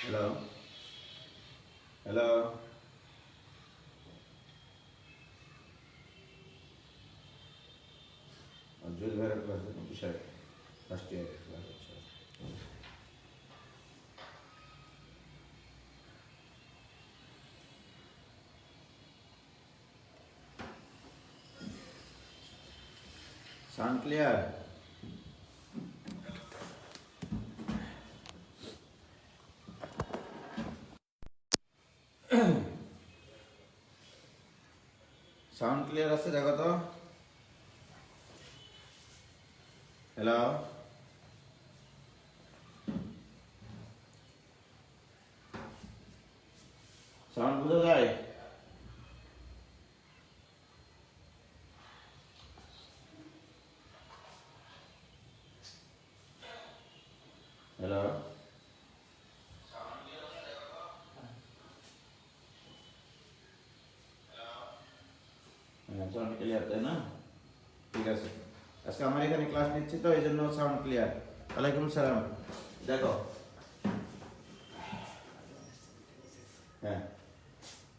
Hello hello Jewel ভাইয়ের class বিষয় first year class হচ্ছে। Sound clear? সাউন্ড ক্লিয়ার আছে দেখো তো। হ্যালো সাউন্ড বোঝা যায়? হ্যালো হ্যাঁ, সাউন্ড ক্লিয়ার তাই না? ঠিক আছে, আজকে আমার এখানে ক্লাস নিচ্ছি তো এই জন্য সাউন্ড ক্লিয়ার। ওয়ালাইকুম সালাম। দেখো, হ্যাঁ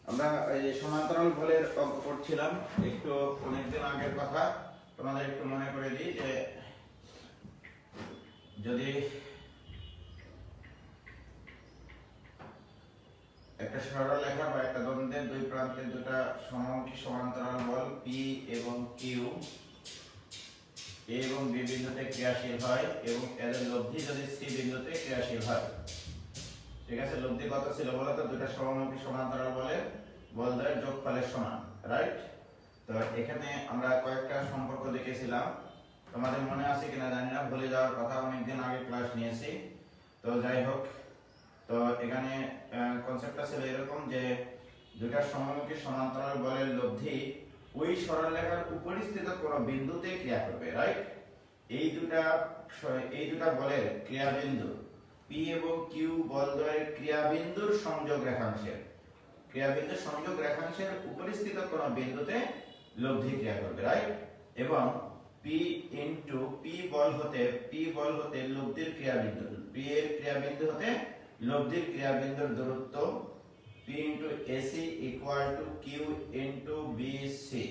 আমরা এই যে সমান্তরাল বলের অঙ্ক করছিলাম, একটু অনেকদিন আগের কথা তোমাদের একটু মনে করে দিই যে যদি একটা সরলরেখা বা একটা দ্বন্দ্বের দুই প্রান্তে দুটো সমমুখী সমান্তরাল বল পি এবং কিউ এ এবং বি বিন্দুতে ক্রিয়াশীল হয় এবং এদের লব্ধি যদি সি বিন্দুতে ক্রিয়াশীল হয়, ঠিক আছে? লব্ধি কত ছিল বলো তো? দুটো সমমুখী সমান্তরাল বলের বলদ্বয়ের যোগফলের সমান, রাইট? তো এখানে আমরা কয়েকটা সম্পর্ক দেখেছিলাম, তোমাদের মনে আছে কিনা জানি না, ভুলে যাওয়ার কথা, অনেকদিন আগে ক্লাস নিয়েছি। তো যাই হোক, তো এখানে কনসেপ্টটা ছিল এরকম যে দুটা সমমুখী সমান্তরাল বলের লব্ধি ওই সরলরেখার উপরিস্থিত কোন বিন্দুতে ক্রিয়া করবে, রাইট? এই দুটা বলের ক্রিয়াবিন্দু পি এবং কিউ বলদ্বয়ের ক্রিয়াবিন্দুর সংযোগ রেখাংশের উপরিস্থিত কোন বিন্দুতে লব্ধি ক্রিয়া করবে, রাইট? এবং পি ইনটু পি বল হতে লব্ধির ক্রিয়াবিন্দু, পি এর ক্রিয়াবিন্দু হতে লব্ধির ক্রিয়াবিন্দুর দূরত্ব P into AC equal to Q into BC,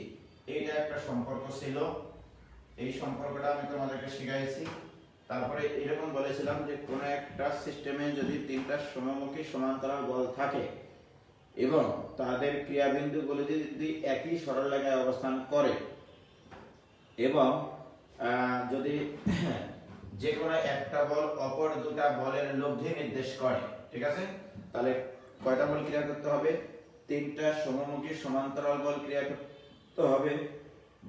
এইটা একটা সম্পর্ক ছিল। এই সম্পর্কটা আমি তোমাদেরকে শিখাইছি। তারপরে এরকম বলেছিলাম যে কোন একটা সিস্টেমে যদি তিনটা সমমুখী সমান্তরাল বল থাকে এবং তাদের ক্রিয়াবিন্দুগুলো যদি একই সরলরেখায় অবস্থান করে এবং যদি যে কোনো একটা বল অপর দুটা বলের লব্ধি নির্দেশ করে, ঠিক আছে? তাহলে কয়টা বল ক্রিয়া করতে হবে? তিনটা সমমুখী সমান্তরাল বল ক্রিয়া করতে হবে,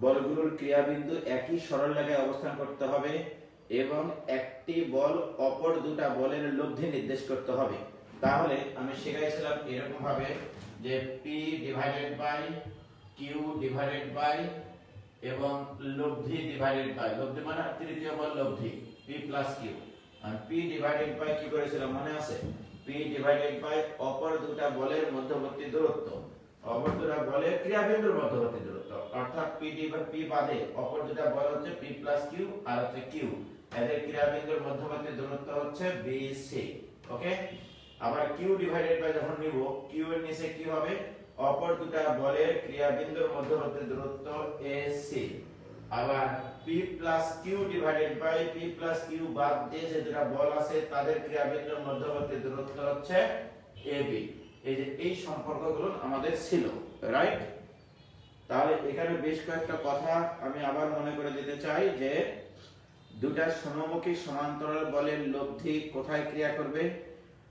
বলগুলোর ক্রিয়াবিন্দু একই সরলরেখায় অবস্থান করতে হবে এবং একটি বল অপর দুটা বলের লব্ধি নির্দেশ করতে হবে। তাহলে আমি শিখাইছিলাম এরকম ভাবে যে P divided by Q divided by এবং লব্ধি ডিভাইডেড বাই, লব্ধি মানে তৃতীয় বল লব্ধি P প্লাস Q, আর P ডিভাইডেড বাই কি করেছিলাম মনে আছে? P ডিভাইডেড বাই অপর দুটা বলের মধ্যবর্তী দূরত্ব, অপর দুটা বলের ক্রিয়াবিন্দুর মধ্যবর্তী দূরত্ব, অর্থাৎ P বাদে অপর দুটা বল হচ্ছে P প্লাস Q আর হচ্ছে Q, এদের ক্রিয়াবিন্দুর মধ্যবর্তী দূরত্ব হচ্ছে BC, ওকে? আবার Q ডিভাইডেড বাই যখন নিব, Q এর নিচে কি হবে? অপর দুটা বলের ক্রিয়াবিন্দুর মধ্যবর্তী দূরত্ব AC, আবার P plus Q divided by P plus Q বাদ দিয়ে যে দুটা বল আছে তাদের ক্রিয়াবিন্দুর মধ্যবর্তী দূরত্ব হচ্ছে AB। এই যে এই সম্পর্কগুলো আমাদের ছিল, রাইট? তাহলে এখানে বেশ কয়েকটা কথা আমি আবার মনে করে দিতে চাই যে দুটা সমমুখী সমান্তরাল বলের লব্ধি কোথায় ক্রিয়া করবে?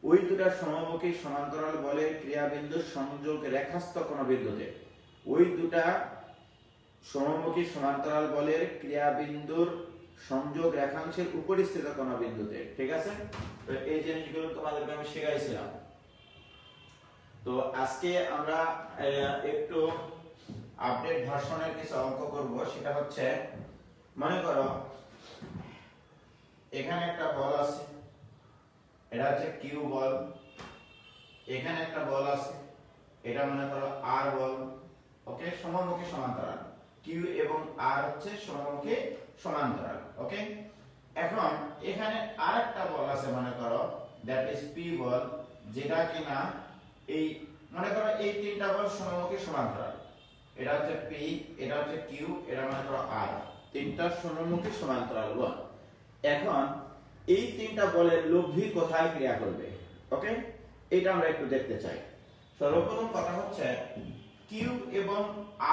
ওই দুটা সমমুখী সমান্তরাল বলের ক্রিয়াবিন্দুর সংযোগ রেখাস্থ কোন বিন্দুতে, ওই দুটা সমমুখী সমান্তরাল বলের ক্রিয়াবিন্দুর সংযোগ রেখাংশের উপরিস্থিত কোন বিন্দুতে, ঠিক আছে? তো এই জিনিসগুলো তোমাদেরকে আমি শেখাইছিলাম। তো আজকে আমরা একটু আপডেট ভার্সনের কিছু অঙ্ক করব। সেটা হচ্ছে, মনে করো এখানে একটা বল আছে, এটা হচ্ছে কিউ বল, এখানে একটা বল আছে, এটা মনে করো আর বল, ওকে? সমমুখী সমান্তরাল, কিউ এবং আর হচ্ছে সমমুখী সমান্তরাল, ওকে? এখন এখানে আরেকটা বল আছে মনে করো, দ্যাট ইজ পি বল, যেটা কিনা এই মনে করো এই তিনটা বল সমমুখী সমান্তরাল, এটা হচ্ছে পি, এটা হচ্ছে কিউ, এটা মনে করো আর, তিনটা সমমুখী সমান্তরাল বল। এখন এই তিনটা বলের লব্ধি কোথায় ক্রিয়া করবে, ওকে, এটা আমরা একটু দেখতে চাই। সর্বপ্রথম কথা হচ্ছে কিউ এবং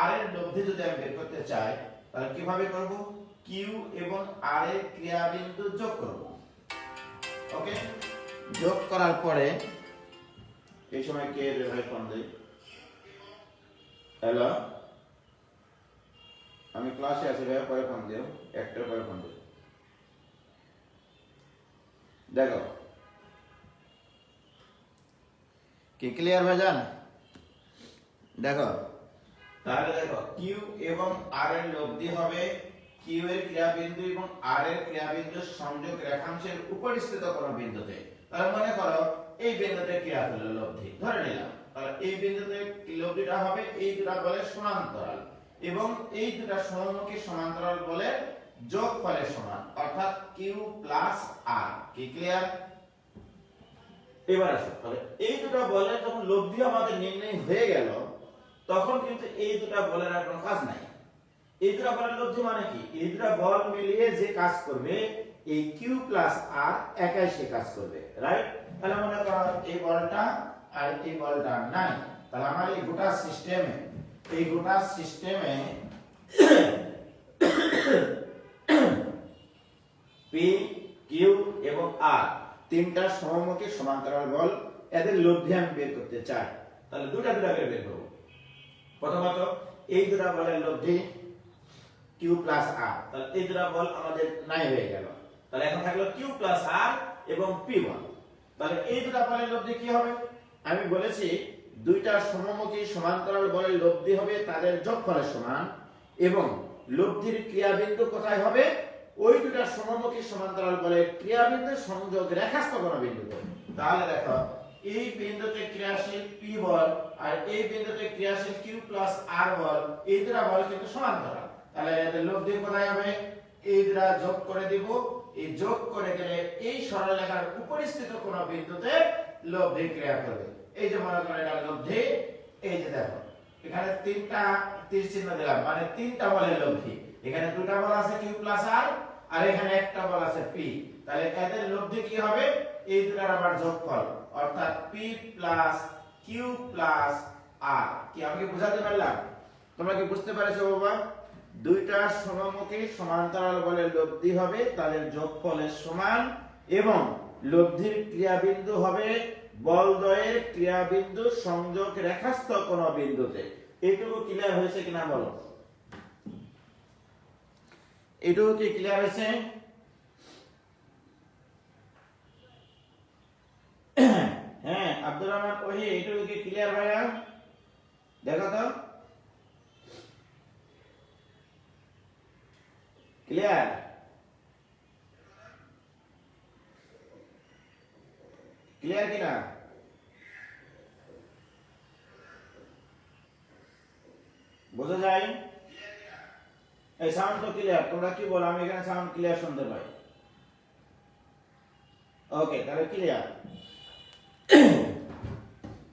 আর এর লব্ধি যদি আমি বের করতে চাই তাহলে কিভাবে করব, কিউ এবং আর এর ক্রিয়া বিন্দু যোগ করব, ওকে। যোগ করার পরে এই সময় কে ভাই ফোন দেই, হ্যালো, আমি ক্লাসে আছি ভাই, পরে ফোন দিও, একটার পরে ফোন দিও। দেখো কি ক্লিয়ার ভাইজান? দেখো তাহলে দেখো কিউ এবং আর এর লব্ধি হবে কিউ এর ক্রিয়াবিন্দু এবং আর এর ক্রিয়াবিন্দু সংযোগ রেখাংশের উপরিস্থিত কোন বিন্দুতে। তাহলে মনে করো এই বিন্দুতে ক্রিয়া হলো লব্ধি, ধরে নিলাম, তাহলে এই বিন্দুতে লব্ধিটা হবে এই দুটো বলের সমান্তরাল এবং এই দুটো সমমুখী সমান্তরাল বলের যোগফলের সমান, অর্থাৎ কিউ প্লাস আর। কি ক্লিয়ার? এবার আসো, তাহলে এই দুটো বলের যখন লব্ধি আমাদের নির্ণয় হয়ে গেল তখন কিন্তু এই দুটো বলের আর কোনো কাজ নাই। এই দুটো বলের লব্ধি মানে কি, এই দুটো বল মিলিয়ে যে কাজ করবে এই কিউ প্লাস আর একাই সে কাজ করবে, রাইট? তাহলে মনে করো এই বলটা আর এই বলটা নাই, তাহলে আমার এই গোটা সিস্টেমে পি, কিউ এবং আর তিনটা সমমুখী সমান্তরাল বল, এদের লব্ধি আমি বের করতে চাই। তাহলে দুটা করে বের করব। প্রথমত এই দুটা বলের লব্ধি কিউ প্লাস আর, তাহলে এই দুটা বল আমাদের নাই হয়ে গেল, তাহলে এখন থাকলো কিউ প্লাস আর এবং পি বল। তাহলে এই দুটা বলের লব্ধি কি হবে? আমি বলেছি দুইটা সমমুখী সমান্তরাল বলের লব্ধি হবে তাদের যোগফলের সমান এবং লব্ধির ক্রিয়াবিন্দু কোথায় হবে? ওই দুটা সমমুখী সমান্তরাল বলের ক্রিয়াবিন্দু সংযোগ রেখাস্থ কোন বিন্দুতে। তাহলে দেখো এই বিন্দুতে ক্রিয়াশীল পি বল আর এই বিন্দুতে ক্রিয়াশীল কিউ প্লাস আর বল, এই দুটা বল কিন্তু সমান্তরাল, তাহলে এদের লব্ধি কোথায় হবে? এই দুটা যোগ করে দিব, এই যোগ করে গেলে এই সরলরেখার উপরিস্থিত কোন বিন্দুতে লব্ধি ক্রিয়া করবে। এই যে মনে করেন এটা লব্ধি, এই যে দেখো এখানে তিনটা তীর চিহ্ন দিলাম, মানে তিনটা বলের লব্ধি। এখানে দুটা বল আছে কিউ প্লাস আর আর এখানে একটা বল আছে পি, তাহলে এদের লব্ধি কি হবে? এই দুটার আবার যোগফল, অর্থাৎ পি প্লাস কিউ প্লাস আর। কি আমি কি বুঝাতে পারলাম? তোমরা কি বুঝতে পেরেছো বাবা? দুইটা সমমুখী সমান্তরাল বলের লব্ধি হবে তাদের যোগফলের সমান এবং লব্ধির ক্রিয়াবিন্দু হবে বলদ্বয়ের ক্রিয়াবিন্দু সংযোগ রেখাস্থ কোন বিন্দুতে। এইটুকু ক্লিয়ার হয়েছে কিনা বলো? এইটুকু কি ক্লিয়ার হয়েছে? হ্যাঁ আব্দুর রহমান ওহি, এইটুকু কি ক্লিয়ার ভাইয়া? দেখো তো ক্লিয়ার? ক্লিয়ার কিনা? বোঝা যায়? এই সাউন্ড তো ক্লিয়ার, তোমরা কি বলো? আমি এখানে সাউন্ড ক্লিয়ার শুনতে পাই। ওকে, তাহলে ক্লিয়ার।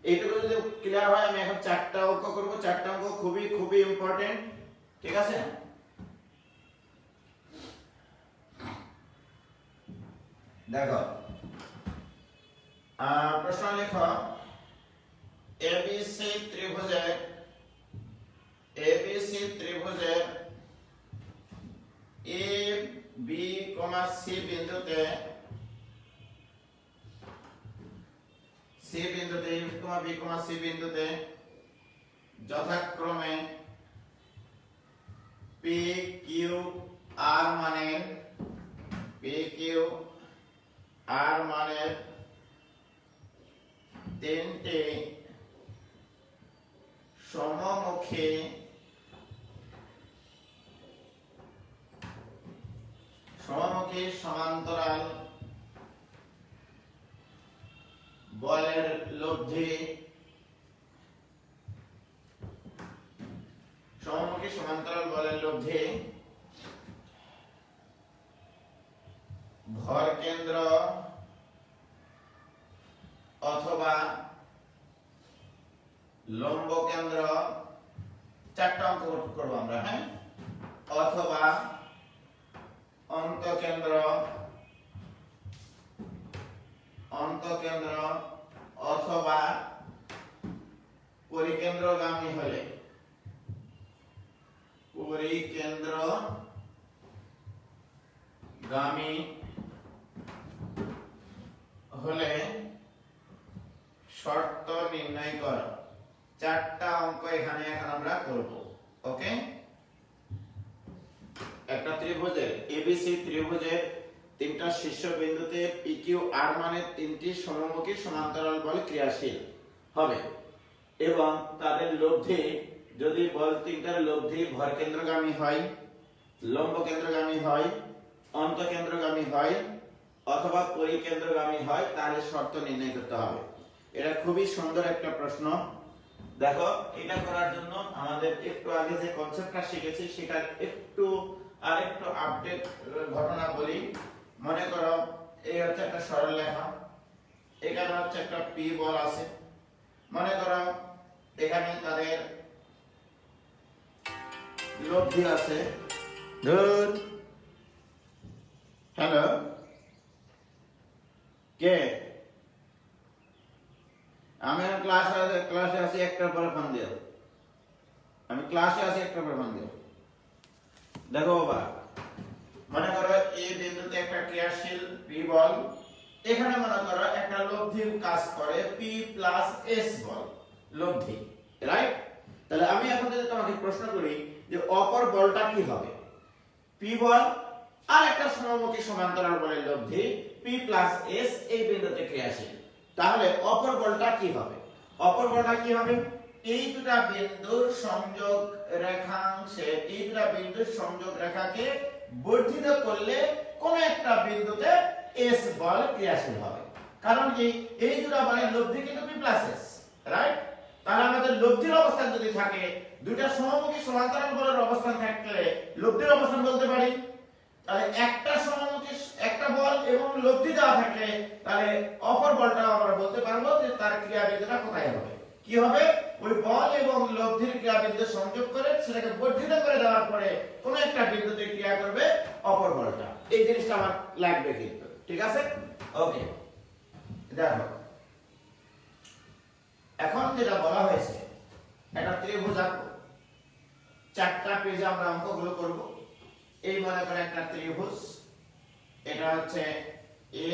এইটুকু যদি ক্লিয়ার হয় আমি এখন চারটা অঙ্ক করব। চারটা অঙ্ক খুবই খুবই ইম্পর্টেন্ট, ঠিক আছে? দেখো প্রশ্ন লেখো এবিসি ত্রিভুজের এ বি সি বিন্দুতে সি বিন্দুতে যথাক্রমে পি কিউ আর মানের তিনটি সমমুখী সমান্তরাল বলের লব্ধি ভর কেন্দ্র অথবা চারটা অঙ্ক করবো আমরা, হ্যাঁ, অথবা অন্তঃকেন্দ্র অথবা পরিকেন্দ্রগামী হলে শর্ত নির্ণয় করো। চারটা অঙ্ক এখানে এখন আমরা করব। ওকে, একটা ত্রিভুজের এবিসি ত্রিভুজের তিনটা শীর্ষবিন্দুতে পিকিউ আর মানে তিনটি সমমুখী সমান্তরাল বল ক্রিয়াশীল হবে এবং তাদের লব্ধি, যদি বল তিনটার লব্ধি ভরকেন্দ্রগামী হয়, লম্ব কেন্দ্রগামী হয়, অন্তঃকেন্দ্রগামী হয় অথবা পরিকেন্দ্রগামী হয়, তাহলে শর্ত নির্ণয় করতে হবে। এটা খুবই সুন্দর একটা প্রশ্ন। দেখো, এটা করার জন্য আমাদের একটু আগে যে কনসেপ্টটা শিখেছি সেটার একটু আপডেট ঘটনা বলি। মনে করো এই হচ্ছে একটা সরল রেখা, এখানে হচ্ছে একটা পি বল আছে। মনে করো এখানে তাদের লব্ধি আছে, হ্যালো কে, আমি ক্লাসে আছি, একটার পরে ফোন দিও। আমি ক্লাসে আছি, একটার পরে ফোন দিও। দেখো বাবা, মনে করো এই বিন্দুতে একটা ক্রিয়াশীল পি বল, এখানে মনে করো একটা লব্ধি কাজ করে পি প্লাস এস বল, লব্ধি, রাইট? তাহলে আমি এখন যদি তোমাকে প্রশ্ন করি যে অপর বলটা কি হবে, পি বল আর একটা সমমুখী সমান্তরাল বলের লব্ধি পি প্লাস এস এই বিন্দুতে ক্রিয়াশীল, তাহলে অপর বলটা কি হবে? অপর বলটা কি হবে? এই দুটো বিন্দুর সংযোগ রেখাংশে, এই দুটো বিন্দুর সংযোগ রেখাকে বর্ধিত করলে কোন একটা বিন্দুতে এস বল ক্রিয়াশীল হবে। কারণ কি, এই দুটো বলের লব্ধি কিন্তু পি প্লাস এস, রাইট? তাহলে আমাদের লব্ধির অবস্থান যদি থাকে, দুইটা সমমুখী সমান্তরাল বলের অবস্থান থাকলে লব্ধির অবস্থান বলতে পারি। তাহলে একটা সমমুখী একটা বল এবং লব্ধি দেওয়া থাকলে তাহলে অপর বলটা আমরা বলতে পারবো যে তার ক্রিয়াবিন্দুটা কোথায় হবে। কি হবে? ওই বল এবং লব্ধির ক্রিয়াবিন্দু সংযোগ করে সেটাকে বর্ধিত করে দেওয়ার পরে কোন একটা বিন্দুতে ক্রিয়া করবে অপর বলটা। এই জিনিসটা আমার লাগবে কিন্তু, ঠিক আছে? ওকে, দেখো এখন যেটা বলা হয়েছে, একটা ত্রিভুজ আঁকো, চারটা পেজে আমরা অঙ্কগুলো করব। এই মনে করে একটা ত্রিভুজ, এটা হচ্ছে এ,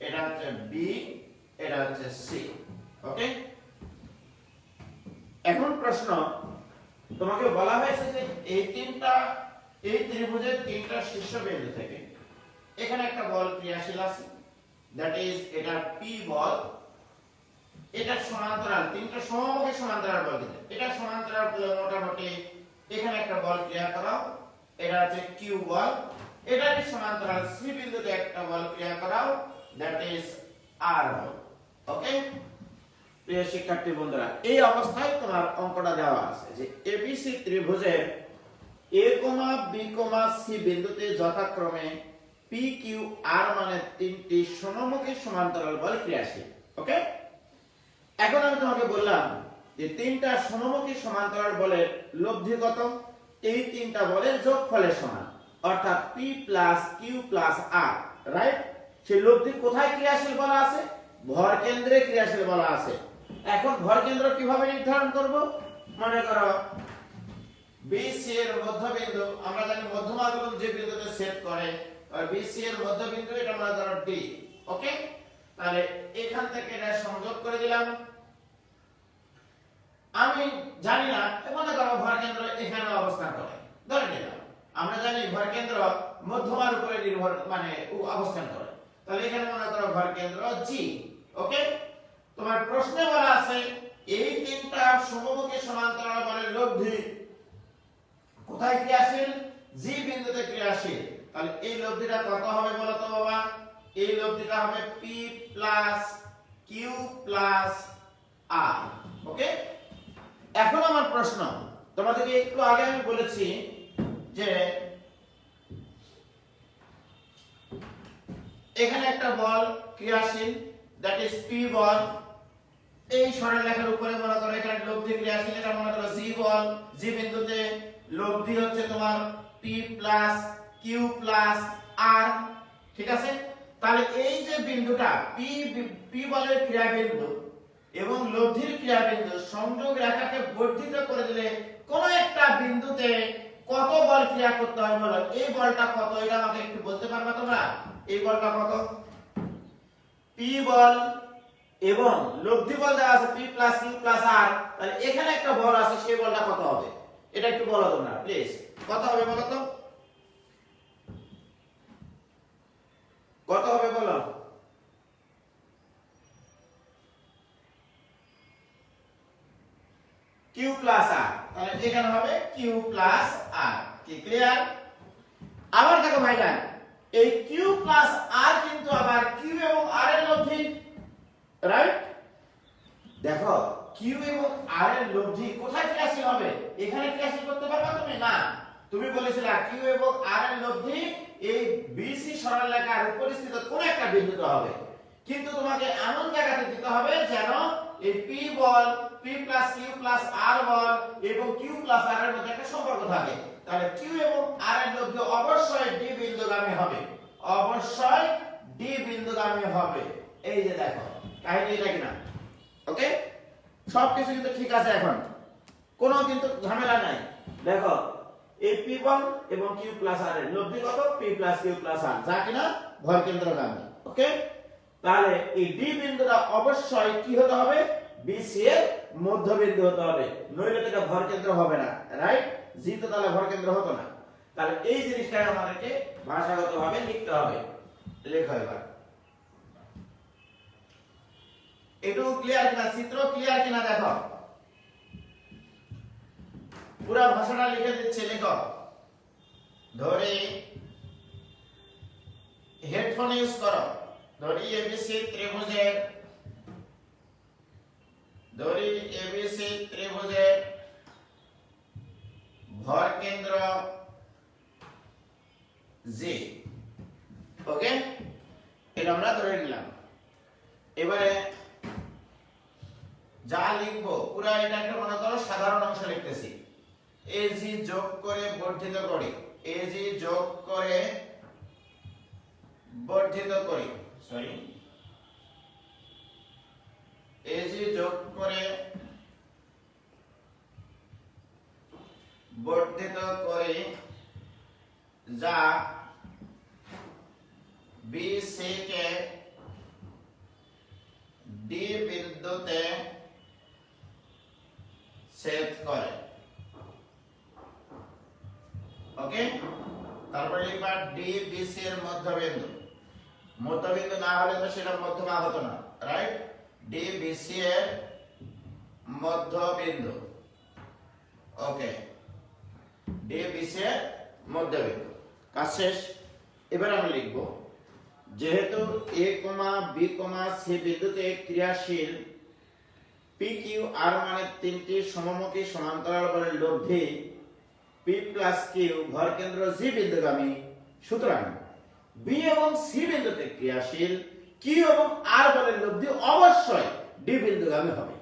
এটা হচ্ছে বি, এটা হচ্ছে সি। ওকে, এখন প্রশ্ন, তোমাকে বলা হয়েছে যে এই ত্রিভুজের তিনটা শীর্ষবিন্দু থেকে এখানে একটা বল ক্রিয়াশীল আছে, দ্যাট ইজ এটা পি বল, এটা সমান্তরাল, তিনটা সমমুখী সমান্তরাল বল দিতে, এটা সমান্তরাল বলে মোটামুটি এখানে একটা বল ক্রিয়া করাও, এটা হচ্ছে কিউ বল, এটা কি সমান্তরাল সি বিন্দুতে একটা বল ক্রিয়া করাও, দ্যাট ইজ আর বল। ওকে, প্রিয় শিক্ষার্থী বন্ধুরা, এই অবস্থায় তোমার অঙ্কটা দেওয়া আছে যে এবিসি ত্রিভুজের এ কমা বি কমা সি বিন্দুতে যথাক্রমে পি কিউ আর মানে তিনটি সমমুখী সমান্তরাল বল ক্রিয়াশীল। ওকে, এখন আমি তোমাকে বললাম যে তিনটা সমমুখী সমান্তরাল বলের লব্ধি কত? এই তিনটা বলের যোগফলের সমান, অর্থাৎ পি প্লাস কিউ প্লাস আর, রাইট? সেই লব্ধি কোথায় ক্রিয়াশীল বলা আছে? ভর কেন্দ্রে ক্রিয়াশীল বলা আছে। এখন ভর কেন্দ্র কিভাবে নির্ধারণ করব? মনে করো বিসি এর মধ্যবিন্দু, আমরা জানি মধ্যমাগুলো যে বিন্দুতে সেট করে, আর বিসি এর মধ্যবিন্দু এটা আমরা ধরো ডি। ওকে, তাহলে এখান থেকে এটা সংযোগ করে দিলাম। আমি জানি না, মনে করো ভর কেন্দ্র এখানে অবস্থান করে, ধরে নিলাম। আমরা জানি ভর কেন্দ্র মধ্যমার উপরে নির্ভর মানে অবস্থান করে, তাহলে এখানে মনে করো ভর কেন্দ্র জি। ওকে, তোমার প্রশ্নে বলা আছে এই তিনটা সমমুখী সমান্তরাল বলের লব্ধি কোথায় ক্রিয়াশীল? জি বিন্দুতে ক্রিয়াশীল। তাহলে এই লব্ধিটা কত হবে বলো তো বাবা? এই লব্ধিটা হবে পি প্লাস কিউ প্লাস আর। ওকে, এখন আমার প্রশ্ন, তোমাদেরকে একটু আগে আমি বলেছি যে এখানে একটা বল ক্রিয়াশীল, দ্যাট ইজ পি বল, এই সরলরেখার উপরে মনে করো এখানে লব্ধি ক্রিয়াশীল, এটা মনে করো জি বল, জি বিন্দুতে লব্ধি হচ্ছে তোমার p প্লাস কিউ প্লাস আর, ঠিক আছে। তাহলে এই যে বিন্দুটা p বলের ক্রিয়াবিন্দু এবং লব্ধির ক্রিয়াবিন্দু সংযোগ রেখাকে বর্ধিত করে দিলে কোন একটা বিন্দুতে কত বল ক্রিয়া করতে হয় বলো, এই বলটা কত এটা আমাকে একটু বলতে পারবে তোমরা? এই বলটা কত? p বল এবং লব্ধি বল দেওয়া আছে p প্লাস কিউ প্লাস আর, তাহলে এখানে একটা বল আছে, সেই বলটা কত হবে এটা একটু বলো তোমরা প্লিজ। কত হবে বলো তো, কত হবে বলো? কিউ প্লাস আর, তাহলে এখানে হবে কিউ প্লাস আর। কি ক্লিয়ার? আবার দেখো ভাইজান, এই কিউ প্লাস আর কিন্তু আবার কিউ এবং আর এর লব্ধি, রাইট? দেখো কিউ এবং আর এর লব্ধি কোথায় ক্রিয়াশীল হবে? এখানে ক্রিয়াশীল করতে পারবে তুমি না, তুমি বলেছিলে কিউ এবং আর এর লব্ধি এই বিসি সরলরেখার উপরিস্থিত কোন একটা বিন্দুতে হবে, কিন্তু তোমাকে এমন জায়গাতে দিতে হবে যেন এই p বল p প্লাস কিউ প্লাস আর বল এবং কিউ প্লাস আর এর মধ্যে একটা সম্পর্ক থাকে। তাহলে কিউ এবং আর এর লব্ধি অবশ্যই ডি বিন্দুগামী হবে, অবশ্যই ডি বিন্দুগামী হবে। এই যে দেখো কাহিনী এটা কিনা, ওকে? সবকিছু কিন্তু ঠিক আছে, এখন কোনো কিন্তু ঝামেলা নাই। দেখো এই p বল এবং q প্লাস r এর লব্ধি কত? p plus q plus r, যা কিনা ভর কেন্দ্রগামী, ওকে? তাহলে এই d বিন্দুটা অবশ্যই কি হতে হবে? BC এর মধ্যবিন্দু হতে হবে, নইলে এটা ভর কেন্দ্র হবে না, রাইট? g তো তাহলে ভর কেন্দ্র হতো না। তাহলে এই জিনিসটা আমাদেরকে ভাষাগতভাবে লিখতে হবে। লেখো এবার, একটু ক্লিয়ার কিনা, চিত্র ক্লিয়ার কিনা দেখো, পুরো ভাষাটা লিখে দিচ্ছে, লেখো। ধরে হেডফোন ইউজ করো, ধরি এবিসি ত্রিভুজের, ধরি এবিসি ত্রিভুজের ভর কেন্দ্র জি, ওকে? এটা আমরা ধরে নিলাম। এবারে যা লিখবো পুরা এটা একটা মনে করো সাধারণ অংশ লিখতেছি, এজি যোগ করে বর্ধিত করি, এজি যোগ করে বর্ধিত করি, সরি এজি যোগ করে বর্ধিত করি, যা বিসি কে ডি বিন্দুতে ছেদ করে, ওকে? তারপরে লিখবা ডি বিসি এর মধ্যবিন্দু, মধ্যবিন্দু না হলে তো সেটা মধ্যমা হতো না, রাইট? ডি বিসি এর মধ্যবিন্দু, ওকে? ডি বিসি এর মধ্যবিন্দু, কাজ শেষ। এবার আমরা লিখব যেহেতু a, b, c বিন্দুতে ক্রিয়াশীল p, q, r মানে তিনটি সমমুখী সমান্তরাল বলের লব্ধি p প্লাস q ভর কেন্দ্র g বিন্দুগামী, সুতরাং b এবং c বিন্দুতে ক্রিয়াশীল q এবং r বলের লব্ধি অবশ্যই d বিন্দুগামী হবে।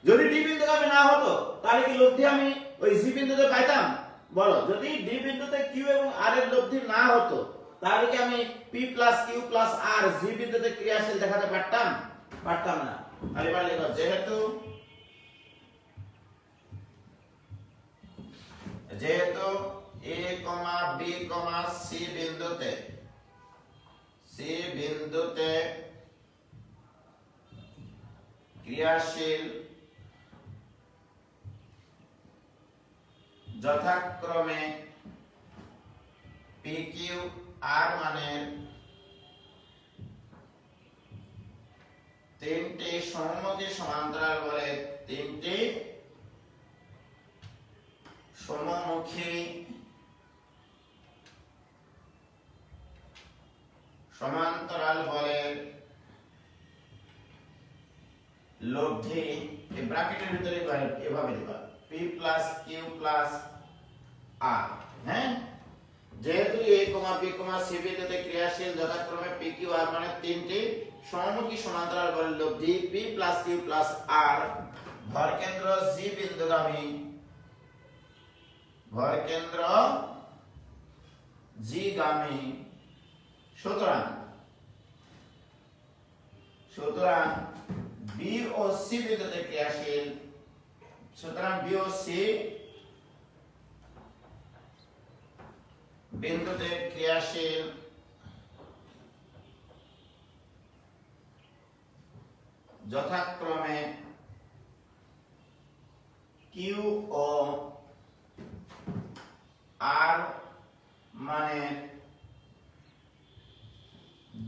যদি d বিন্দুগামী না হতো তাহলে কি লব্ধি আমি ওই g বিন্দুতে পাইতাম বলো? যদি d বিন্দুতে q এবং r এর লব্ধি না হতো তাহলে কি আমি p plus q plus r g বিন্দুতে ক্রিয়াশীল দেখাতে পারতাম? পারতাম না। আর এবার লিখো যেহেতু a, b, c বিন্দুতে ক্রিয়াশীল যথাক্রমে p, q, r মানের তিনটি সমমুখী সমান্তরাল বলে তিনটি সমমুখী সমান্তরাল বলের লব্ধি, এই ব্র্যাকেটের ভিতরে এভাবে দিবা p plus q plus r, হ্যাঁ? যেহেতু a, b, c বিন্দুতে ক্রিয়াশীল যথাক্রমে p, q, r মানে তিনটি সমমুখী সমান্তরাল বলের লব্ধি p + q + r ভরকেন্দ্র g বিন্দুগামী ভরকেন্দ্র g গামী সুতরাং b ও c বিন্দুতে ক্রিয়াশীল সুতরাং b ও c বিন্দুতে ক্রিয়াশীল যথাক্রমে q ও r মানে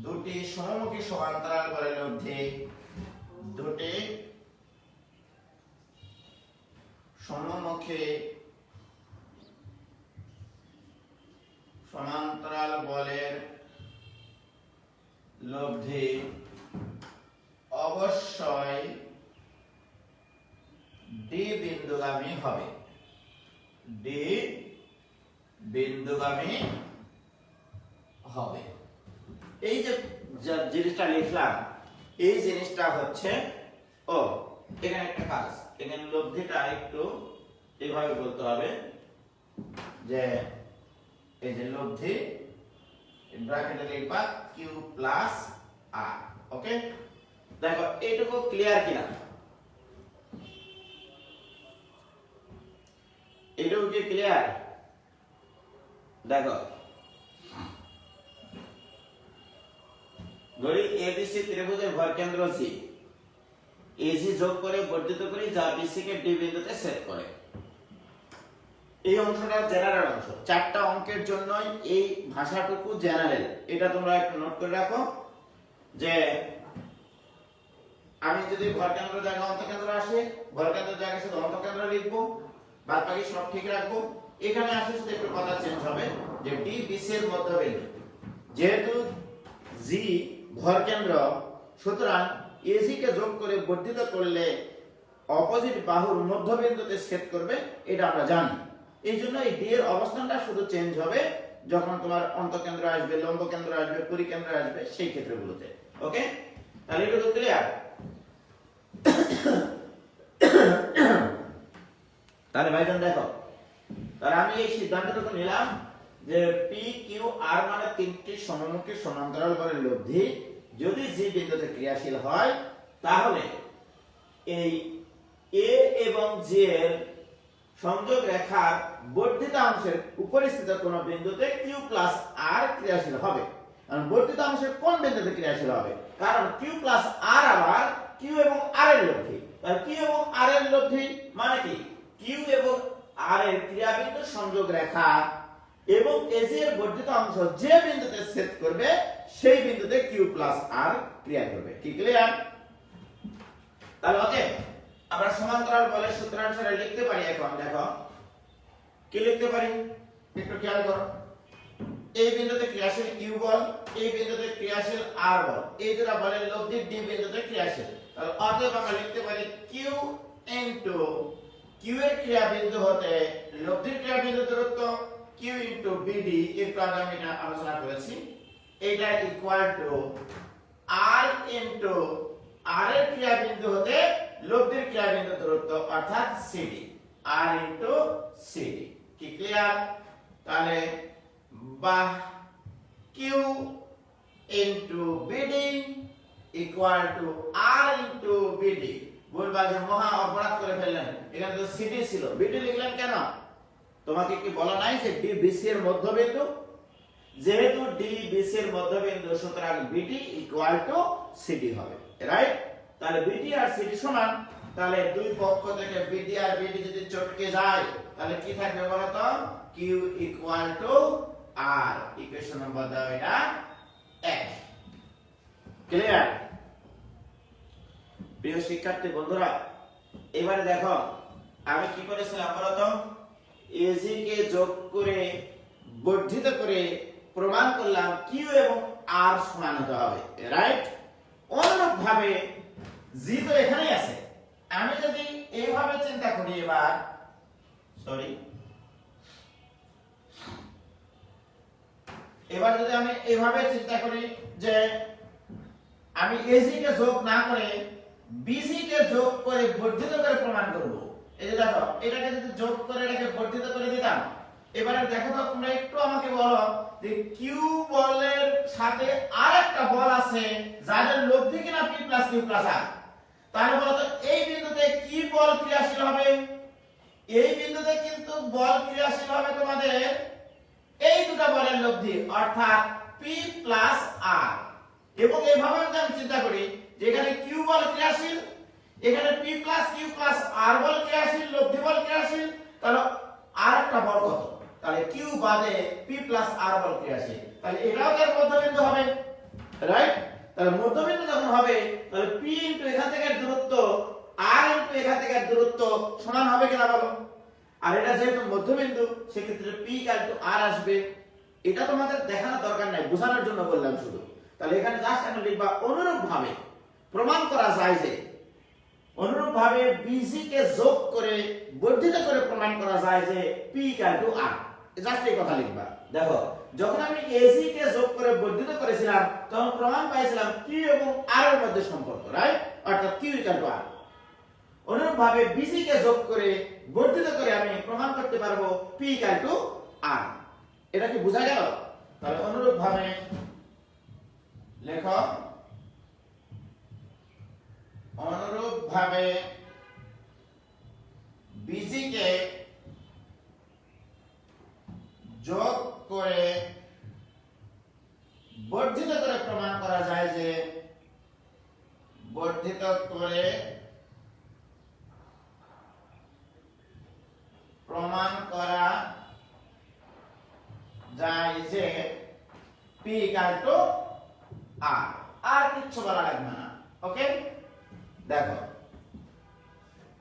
দুটি সমমুখী সমান্তরাল বলের মধ্যে দুটি সমমুখী সমান্তরাল বলের লব্ধি অবশ্যই ডি বিন্দুগামী হবে ডি বিন্দুগামী হবে। এই যে জিনিসটা লিখলাম এই জিনিসটা হচ্ছে এখানে একটা কাজ, এখানে লব্ধিটা একটু এইভাবে বলতে হবে যে এই যে লব্ধি ব্র্যাকেটে লিখবা q + r। ওকে, দেখো এইটুকু ক্লিয়ার কিনা? এইটুকু কি ক্লিয়ার? দেখো ধরি ABC ত্রিভুজের ভরকেন্দ্র C, AC যোগ করে বর্ধিত করে যা BC কে D বিন্দুতে ছেদ করে। এই অংশটা জেনারেল অংশ, চারটা অঙ্কের জন্যই এই ভাষাটুকু জেনারেল। এটা তোমরা একটু নোট করে রাখো যে আমি যদি ভরকেন্দ্র জায়গায় অন্তঃকেন্দ্র আসে, ভরকেন্দ্র জায়গায় শুধু অন্তঃকেন্দ্র লিখবো, বাদ বাকি সব ঠিক রাখবো। এখানে আসে শুধু একটু কথা চেঞ্জ হবে যে D BC এর মধ্যবিন্দু, যেহেতু G ভরকেন্দ্র সুতরাং AC কে যোগ করে বর্ধিত করলে অপোজিট বাহুর মধ্যবিন্দুতে ছেদ করবে, এটা আমরা জানি। এই জন্য এই ডি এর অবস্থানটা শুধু চেঞ্জ হবে যখন তোমার অন্তঃকেন্দ্র আসবে, লম্ব কেন্দ্র আসবে, পরিকেন্দ্র আসবে, সেই ক্ষেত্রগুলোতে। ওকে, তাহলে এটা তো ক্লিয়ার। তাহলে ভাইজান দেখো, তাহলে আমি এই সিদ্ধান্তটুকু নিলাম যে p q r মানে তিনটি সমমুখী সমান্তরাল বলের লব্ধি যদি g বিন্দুতে ক্রিয়াশীল হয়, তাহলে এই a এবং g এর সংযোগ রেখার বর্ধিত অংশের উপরিস্থিত কোন বিন্দুতে q + r ক্রিয়াশীল হবে। কারণ বর্ধিত অংশের কোন বিন্দুতে ক্রিয়াশীল হবে? কারণ q + r আবার q এবং r এর লব্ধি। তাহলে q এবং r এর লব্ধি মানে কি? q এবং r এর ক্রিয়াবিন্দু সংযোগ রেখা এবং AC এর বর্ধিত অংশ যে বিন্দুতে ছেদ করবে সেই বিন্দুতে q + r ক্রিয়া করবে। কি ক্লিয়ার? তাহলে ওকে, আমরা সমান্তরাল বলের সূত্রানুসারে লিখতে পারি। এখন দেখো কি লিখতে পারি, একটু খেয়াল করো। এই বিন্দুতে ক্রিয়াশীল q বল, এই বিন্দুতে ক্রিয়াশীল r বল, এই দুটো বলের লব্ধি d বিন্দুতে ক্রিয়াশীল। তাহলে অতএব আমরা লিখতে পারি q q এর ক্রিয়াবিন্দু হতে লব্ধির ক্রিয়াবিন্দু দূরত্ব q bd, একটু আগে আমি এটা আলোচনা করেছি, এটা ইকুয়াল টু r এর ক্রিয়াবিন্দু হতে লব্ধির ক্রিয়াবিন্দু দূরত্ব অর্থাৎ cd, r cd। কি ক্লিয়ার? তাহলে বা q bd equal to r bd। বলবা যে মহা অপরাধ করে ফেললেন, এখানে তো cd ছিল, bd লিখলেন কেন? তোমাকে কি বলা নাই যে d bc এর মধ্যবিন্দু? যেহেতু d bc এর মধ্যবিন্দু সুতরাং bd ইকুয়াল টু cd হবে, রাইট? তাহলে bd আর cd সমান। তাহলে দুই পক্ষ থেকে bd আর bd যদি চটকে যায় তাহলে কি থাকবে বলো তো? q equal to r। Equation number দাও এটা 1। ক্লিয়ার? প্রিয় শিক্ষার্থী বন্ধুরা, এবারে দেখো আমি কি করেছিলাম বলো তো? AC কে যোগ করে বর্ধিত করে প্রমাণ করলাম q এবং r সমান হতে হবে, রাইট? অনুরূপ ভাবে g তো এখানেই আছে। আমি যদি এইভাবে চিন্তা করি, এবার এবার যদি আমি এভাবে চিন্তা করি যে আমি এসি কে যোগ না করে বিসি কে যোগ করে বর্ধিত করে প্রমাণ করব। এই যে দেখো এটাকে যদি যোগ করে এটাকে বর্ধিত করে দিতাম, এবারে দেখো তো তোমরা একটু আমাকে বলো যে কিউ বলের সাথে আরেকটা বল আছে যাদের লব্ধি কিনা p + q + r, তাহলে বলো তো এই বিন্দুতে কি বল ক্রিয়াশীল হবে? এই বিন্দুতে কিন্তু বল ক্রিয়াশীল হবে তোমাদের এই দুটো বলের লব্ধি অর্থাৎ p + r। এবং এইভাবে যদি আমি চিন্তা করি যে এখানে q বল ক্রিয়াশীল, এখানে p + q + r বল ক্রিয়াশীল, লব্ধি বল ক্রিয়াশীল, তাহলে আর একটা বল কত? তাহলে q বাদে p + r বল ক্রিয়াশীল, তাহলে এটাও তার মধ্যবিন্দু হবে, রাইট? তাহলে মধ্যবিন্দু যখন হবে তাহলে p এখান থেকে দূরত্ব r এখান থেকে দূরত্ব সমান হবে কিনা বলো? আর এটা যেহেতু মধ্যবিন্দু সেক্ষেত্রে p = r আসবে। এটা তোমাদের দেখানোর দরকার নাই, বোঝানোর জন্য বললাম শুধু। তাহলে এখানে জাস্ট আমি লিখবা অনুরূপভাবে প্রমাণ করা যায় যে অনুরূপভাবে BC কে যোগ করে বর্ধিত করে প্রমাণ করা যায় যে p = r। জাস্ট এই কথা লিখবা। দেখো যখন আমি AC কে যোগ করে বর্ধিত করেছিলাম তখন প্রমাণ পাইছিলাম q এবং r এর মধ্যে সম্পর্ক, রাইট? অর্থাৎ q = r। অনুরূপভাবে BC কে যোগ করে বর্ধিত করে আমি প্রমাণ করতে পারবো p = r। এটা কি বোঝা গেল? তাহলে অনুরূপভাবে লেখো অনুরূপভাবে BC কে যোগ করে বর্ধিত করে প্রমাণ করা যায় যে বর্ধিত করে প্রমাণ করা যায় যে p = r। আর কিছু বলা লাগবে না, ওকে? দেখো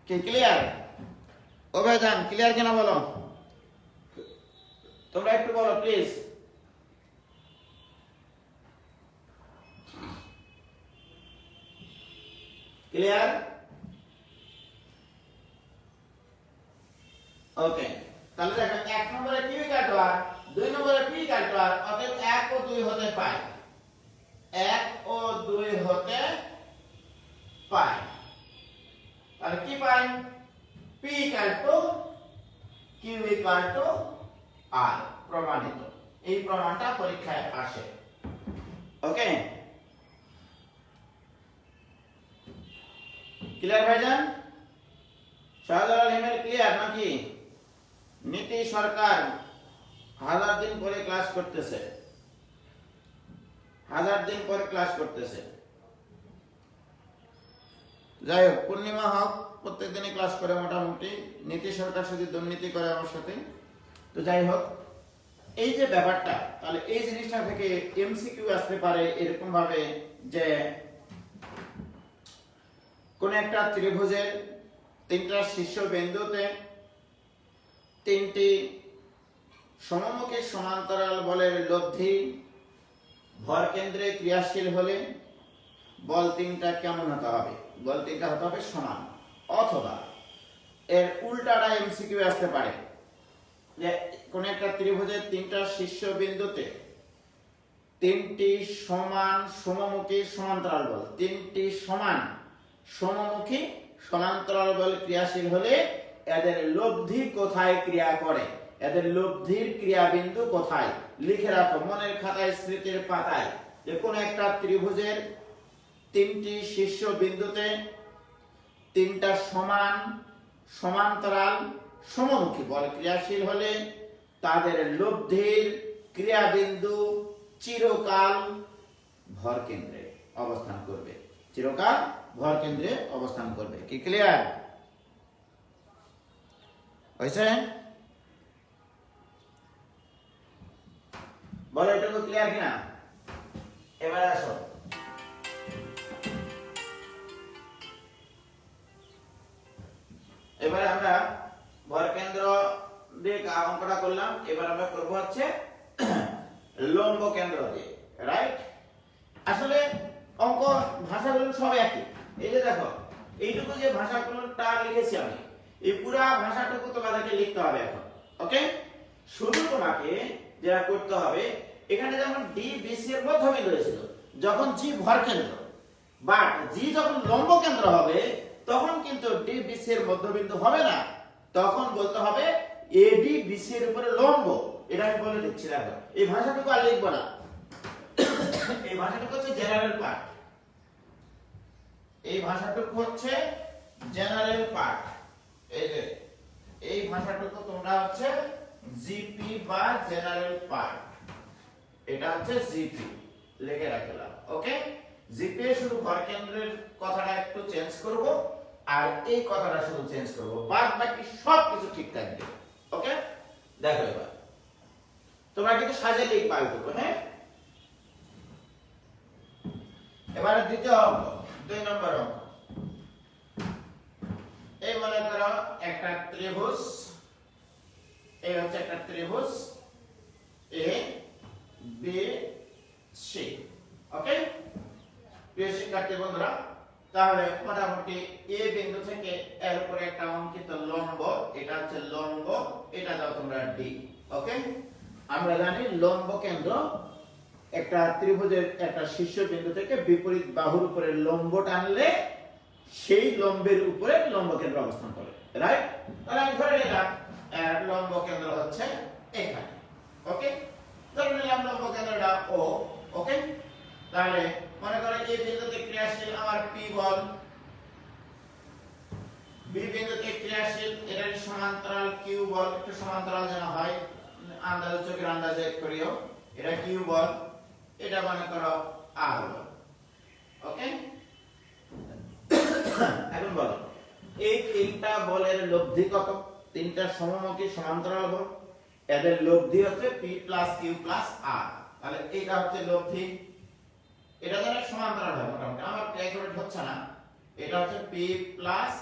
কি ক্লিয়ার? ও ভাইজান ক্লিয়ার কিনা বলো? তোমরা একটু বলো প্লিজ। ক্লিয়ার? ওকে, তাহলে দেখো 1 নম্বরে q = r, 2 নম্বরে p = r, অতএব 1 ও 2 হতে পায়, 1 ও 2 হতে পায়। তাহলে কি পাই? p = q = r প্রমাণিত। এই প্রমাণটা পরীক্ষায় আসে, ওকে? ক্লিয়ার ভাইজান? শাহজালাল হিমেল ক্লিয়ার নাকি? নীতি সরকার 1000 দিন পরে ক্লাস করতেছে, 1000 দিন পরে ক্লাস করতেছে। যাই হোক, পূর্ণিমা হক প্রত্যেকদিনই ক্লাস করে মোটামুটি, নীতি সরকার শুধু দুর্নীতি করে আমার সাথে। তো যাই হোক, এই যে ব্যাপারটা, তাহলে এই জিনিসটা থেকে এমসিকিউ আসতে পারে এরকম ভাবে যে কোন একটা ত্রিভুজের 3টা শীর্ষবিন্দুতে 3টি সমমুখী সমান্তরাল বলের লব্ধি ভর কেন্দ্রে ক্রিয়াশীল হলে বল 3টা কেমন হতে হবে? বল 3টা হতে হবে সমান, অথবা এর উল্টাটা এমসিকিউ আসতে পারে যে কোন একটা ত্রিভুজের 3টা শীর্ষবিন্দুতে 3টি সমান সমমুখী সমান্তরাল বল, 3টি সমান সমমুখী সমান্তরাল বল ক্রিয়াশীল হলে এদের লব্ধি কোথায় ক্রিয়া করে, এদের লব্ধির ক্রিয়াবিন্দু কোথায় লিখে রাখো মনের খাতায়, স্মৃতির পাতায়, যে কোন একটা ত্রিভুজের 3টি শীর্ষবিন্দুতে 3টা সমান সমান্তরাল সমমুখী বল ক্রিয়াশীল হলে তাদের লব্ধির ক্রিয়াবিন্দু চিরকাল ভর কেন্দ্রে অবস্থান করবে, চিরকাল ভর কেন্দ্রে অবস্থান করবে। কি ক্লিয়ার হয়েছে? বলো এটুকু ক্লিয়ার কিনা? এবারে আসো, এবারে আমরা ভর কেন্দ্র দিয়ে অঙ্কটা করলাম, এবার আমরা করব হচ্ছে লম্ব কেন্দ্র দিয়ে, রাইট? আসলে অঙ্ক ভাষাগুলো সব একই। এই যে দেখো এইটুকু যে ভাষাগুলোটা লিখেছি আমি, এই পুরো ভাষাটুকু তোমাদেরকে লিখতে হবে এখন, ওকে? শুধু তোমাকে যেটা করতে হবে এখানে যেমন ডি বিসি এর মধ্যবিন্দু হয়েছিল, যখন জি ভর কেন্দ্র বাট জি যখন লম্ব কেন্দ্র হবে তখন কিন্তু ডি বিসি এর মধ্যবিন্দু হবে না, তখন বলতে হবে এডি বিসি এর উপরে লম্ব। এটা আমি বলে দিচ্ছি, দেখো এই ভাষাটুকু আর লিখবো না, এই ভাষাটুকু হচ্ছে জেনারেল পার্ট, এই ভাষাটুকু হচ্ছে জেনারেল পার্ট। এই যে এই ভাষাটুকু তোমরা হচ্ছে জিপি বা জেনারেল পার্ট, এটা হচ্ছে জিপি লিখে রাখলাম। ওকে, জিপি এ শুধু ভর কেন্দ্রের কথাটা একটু চেঞ্জ করব আর এই কথাটা শুধু চেঞ্জ করব, বাদ বাকি সব কিছু ঠিক থাকবে। ওকে, দেখো এবার তোমরা কিন্তু সাজিয়ে লিখবা এইটুকু। হ্যাঁ, এবারে দ্বিতীয় অঙ্ক, 2 নম্বর অঙ্ক। এই মনে করো একটা ত্রিভুজ, এই হচ্ছে একটা ত্রিভুজ এ বি সি। ওকে, প্রিয় শিক্ষার্থী বন্ধুরা, তাহলে মোটামুটি এ বিন্দু থেকে এর উপরে একটা অঙ্কিত লম্ব, এটা হচ্ছে লম্ব, এটা দাও তোমরা ডি। ওকে, আমরা জানি লম্ব কেন্দ্র একটা ত্রিভুজের একটা শীর্ষবিন্দু থেকে বিপরীত বাহুর উপরে লম্ব টানলে সেই লম্বের উপরে লম্ব কেন্দ্র অবস্থান করে, রাইট? তাহলে আমি ধরে নিলাম লম্ব কেন্দ্র হচ্ছে এখানে। ওকে, ধরে নিলাম লম্ব কেন্দ্রটা ও। ওকে, তাহলে মনে করো এই বিন্দুতে ক্রিয়াশীল আমার পি বল, বি বিন্দুতে ক্রিয়াশীল এর সমান্তরাল কিউ বল, একটু সমান্তরাল যেন হয়, আন্দাজে চোখের আন্দাজে করিও, এটা কিউ বল, এটা মনে করো আর বল। ওকে, এখন বলো এই তিনটা বলের লব্ধি কত? তিনটা সমমুখী সমান্তরাল বল, এদের লব্ধি হচ্ছে পি প্লাস কিউ প্লাস আর। তাহলে এটা হচ্ছে লব্ধি, এটা যেন সমান্তরাল হয় মোটামুটি, আমার ক্যালকুলেট হচ্ছে না, এটা হচ্ছে পি প্লাস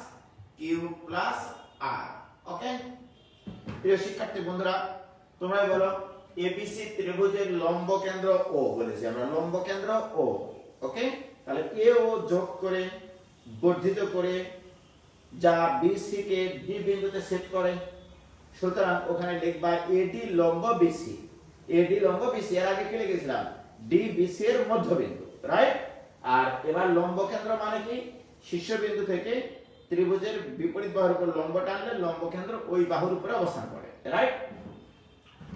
কিউ প্লাস আর। ওকে, প্রিয় শিক্ষার্থী বন্ধুরা, তোমরা বলো এবিসি ত্রিভুজের লম্ব কেন্দ্র ও বলেছি আমরা, লম্ব কেন্দ্র ও। ওকে, তাহলে এ ও যোগ করে বর্ধিত করে যা বিসি কে ডি বিন্দুতে সেট করে, সুতরাং ওখানে লিখবা এডি লম্ব বিসি। এডি লম্ব বিসি, এর আগে কি লিখেছিলাম? ডি বিসি এর মধ্যবিন্দু, রাইট? আর এবার লম্ব কেন্দ্র মানে কি? শীর্ষবিন্দু থেকে ত্রিভুজের বিপরীত বাহুর উপর লম্ব টানলে লম্ব কেন্দ্র ওই বাহুর উপরে অবস্থান করে, রাইট?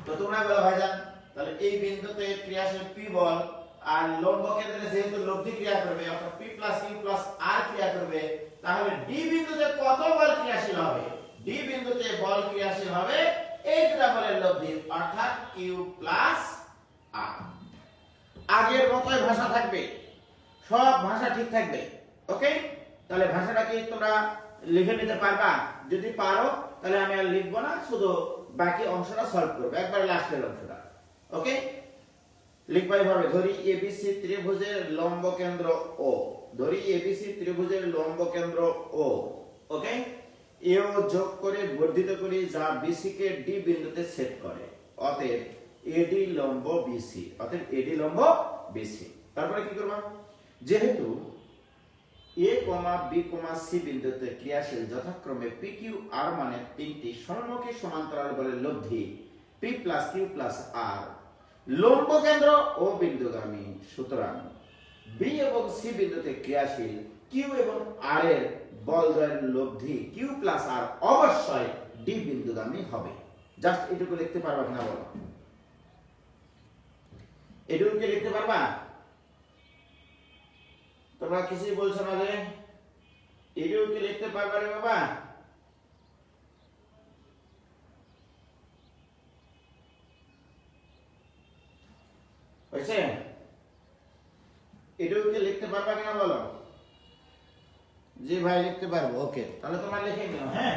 তো তোমরা বলো ভাইজান, তাহলে এই বিন্দুতে ক্রিয়াশীল পি বল আর লম্ব কেন্দ্রে যেহেতু লব্ধি ক্রিয়া করবে অর্থাৎ পি প্লাস কিউ প্লাস আর ক্রিয়া করবে, তাহলে ডি বিন্দুতে কত বল ক্রিয়াশীল হবে? ডি বিন্দুতে বল ক্রিয়াশীল হবে এই দুটো বলের লব্ধি অর্থাৎ কিউ প্লাস আর। আগের মতোই ভাষা থাকবে, সব ভাষা ঠিক থাকবে। ওকে, তাহলে ভাষাটা কি তোমরা লিখে নিতে পারবা? যদি পারো তাহলে আমি আর লিখবো না, শুধু বাকি অংশটা সলভ করব, একবার লাস্টের অংশটা। ওকে, লিখবা এভাবে, ধরি এবিসি ত্রিভুজের লম্ব কেন্দ্র ও, ধরি এবিসি ত্রিভুজের লম্ব কেন্দ্র ও। ওকে, এও যোগ করে বর্ধিত করি যা বিসি কে ডি বিন্দুতে সেট করে, অতএব এডি লম্ব বিসি, অতএব এডি লম্ব বিসি। তারপরে কি করব? যেহেতু এ কমা বি কমা সি বিন্দুতে ক্রিয়াশীল যথাক্রমে পি কিউ আর মানে তিনটি সমমুখী সমান্তরাল বলের লব্ধি পি প্লাস কিউ প্লাস আর, লম্ব কেন্দ্র ও বিন্দুগামী, সুতরাং বি এবং সি বিন্দুতে ক্রিয়াশীল কিউ এবং আর এর বলদ্বয়ের লব্ধি কিউ প্লাস আর অবশ্যই ডি বিন্দুগামী হবে। জাস্ট এটুকু লিখতে পারবা কিনা বলো? এটুকু কি লিখতে পারবা? তোমরা কিছুই বলছো না যে, এটুকু কি লিখতে পারবা রে বাবা? হয়েছে? এটুকু কি লিখতে পারবা কিনা বলো? জি ভাই লিখতে পারবো। ওকে, তাহলে তোমরা লিখে নিও। হ্যাঁ,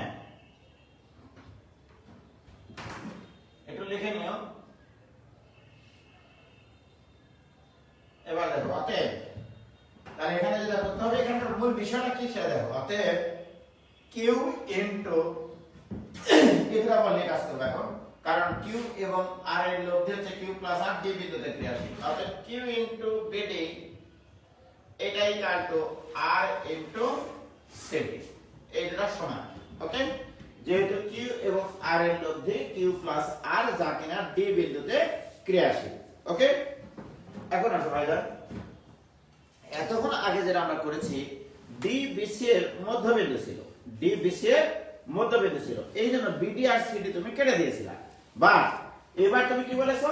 একটু লিখে নিও। এবার দেখো, অতএব তাহলে এখানে যেটা করতে হবে, এখানকার মূল বিষয়টা কি সেটা দেখো। অতএব কিউ ইনটু এটা বলে কাজ করবে এখন, কারণ কিউ এবং আর এর লব্ধি হচ্ছে কিউ প্লাস আর ডি বিন্দুতে ক্রিয়াশীল, অতএব কিউ ইনটু বিডি এটা equal to R into CD, এইটা সমান। ওকে, যেহেতু কিউ এবং আর এর লব্ধি কিউ প্লাস আর যা কিনা ডি বিন্দুতে ক্রিয়াশীল, ওকে, এখন আসো ভাইরা, এতক্ষণ আগে যেটা আমরা করেছি ডি বিসি এর মধ্যবিন্দু ছিল, ডি বিসি এর মধ্যবিন্দু ছিল, এই জন্য বিডি আর সিডি তুমি কেটে দিয়েছিলা। বা এবার তুমি কি বলেছো,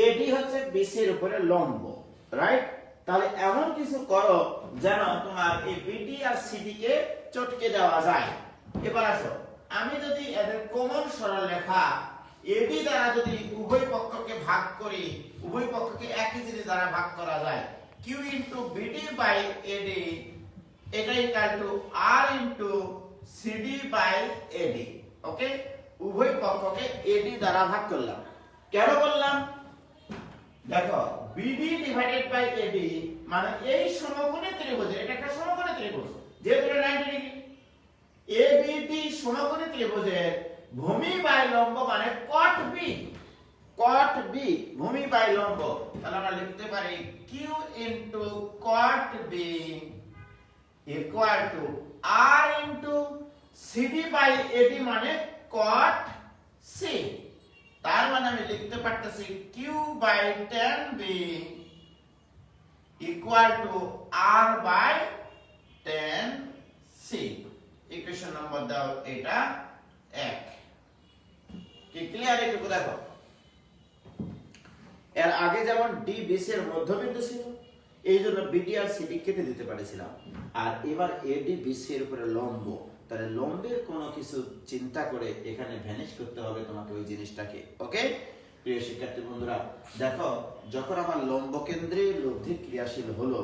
এডি হচ্ছে বিসি এর উপরে লম্ব, রাইট? তাহলে এমন কিছু করো যেন তোমার এই বিডি আর সিডি কে চটকে দেওয়া যায়। এবার আসো, আমি যদি এদের কমন সরলরেখা এডি দ্বারা যদি উভয় পক্ষকে ভাগ করি, উভয় পক্ষকে একই জিনিস দ্বারা ভাগ করা যায়, q into BD by AD এটা equal to r into CD by AD. Okay, উভয় পক্ষকে এডি দ্বারা ভাগ করলাম। কেন বললাম? দেখো, বিডি ডিভাইডেড বাই এডি মানে এই সমকোণী ত্রিভুজ, এটা একটা সমকোণী ত্রিভুজ যেহেতু 90 ডিগ্রি, এবিডি সমকোণী ত্রিভুজের ভূমি বাই লম্ব মানে কট বি, কট বি ভূমি বাই লম্ব। তাহলে আমরা লিখতে পারি q into cot B equal to r into CD by AD মানে কট সি। তার মানে আমি লিখতে পারতেছি q by tan b equal to r by tan c। Equation number দাও এটা 1। কি ক্লিয়ার? একটু দেখো, এর আগে যেমন ডি বিসি এর মধ্যবিন্দু ছিল, এই জন্য বিডি আর সিডি কেটে দিতে পারেছিলাম। আর এবার এডি বিসি এর উপরে লম্ব, তাহলে লম্বের কোনো কিছু চিন্তা করে এখানে ভ্যানিশ করতে হবে তোমাকে ওই জিনিসটাকে। ওকে প্রিয় শিক্ষার্থী বন্ধুরা, দেখো যখন আমার লম্ব কেন্দ্রে লব্ধি ক্রিয়াশীল হলো,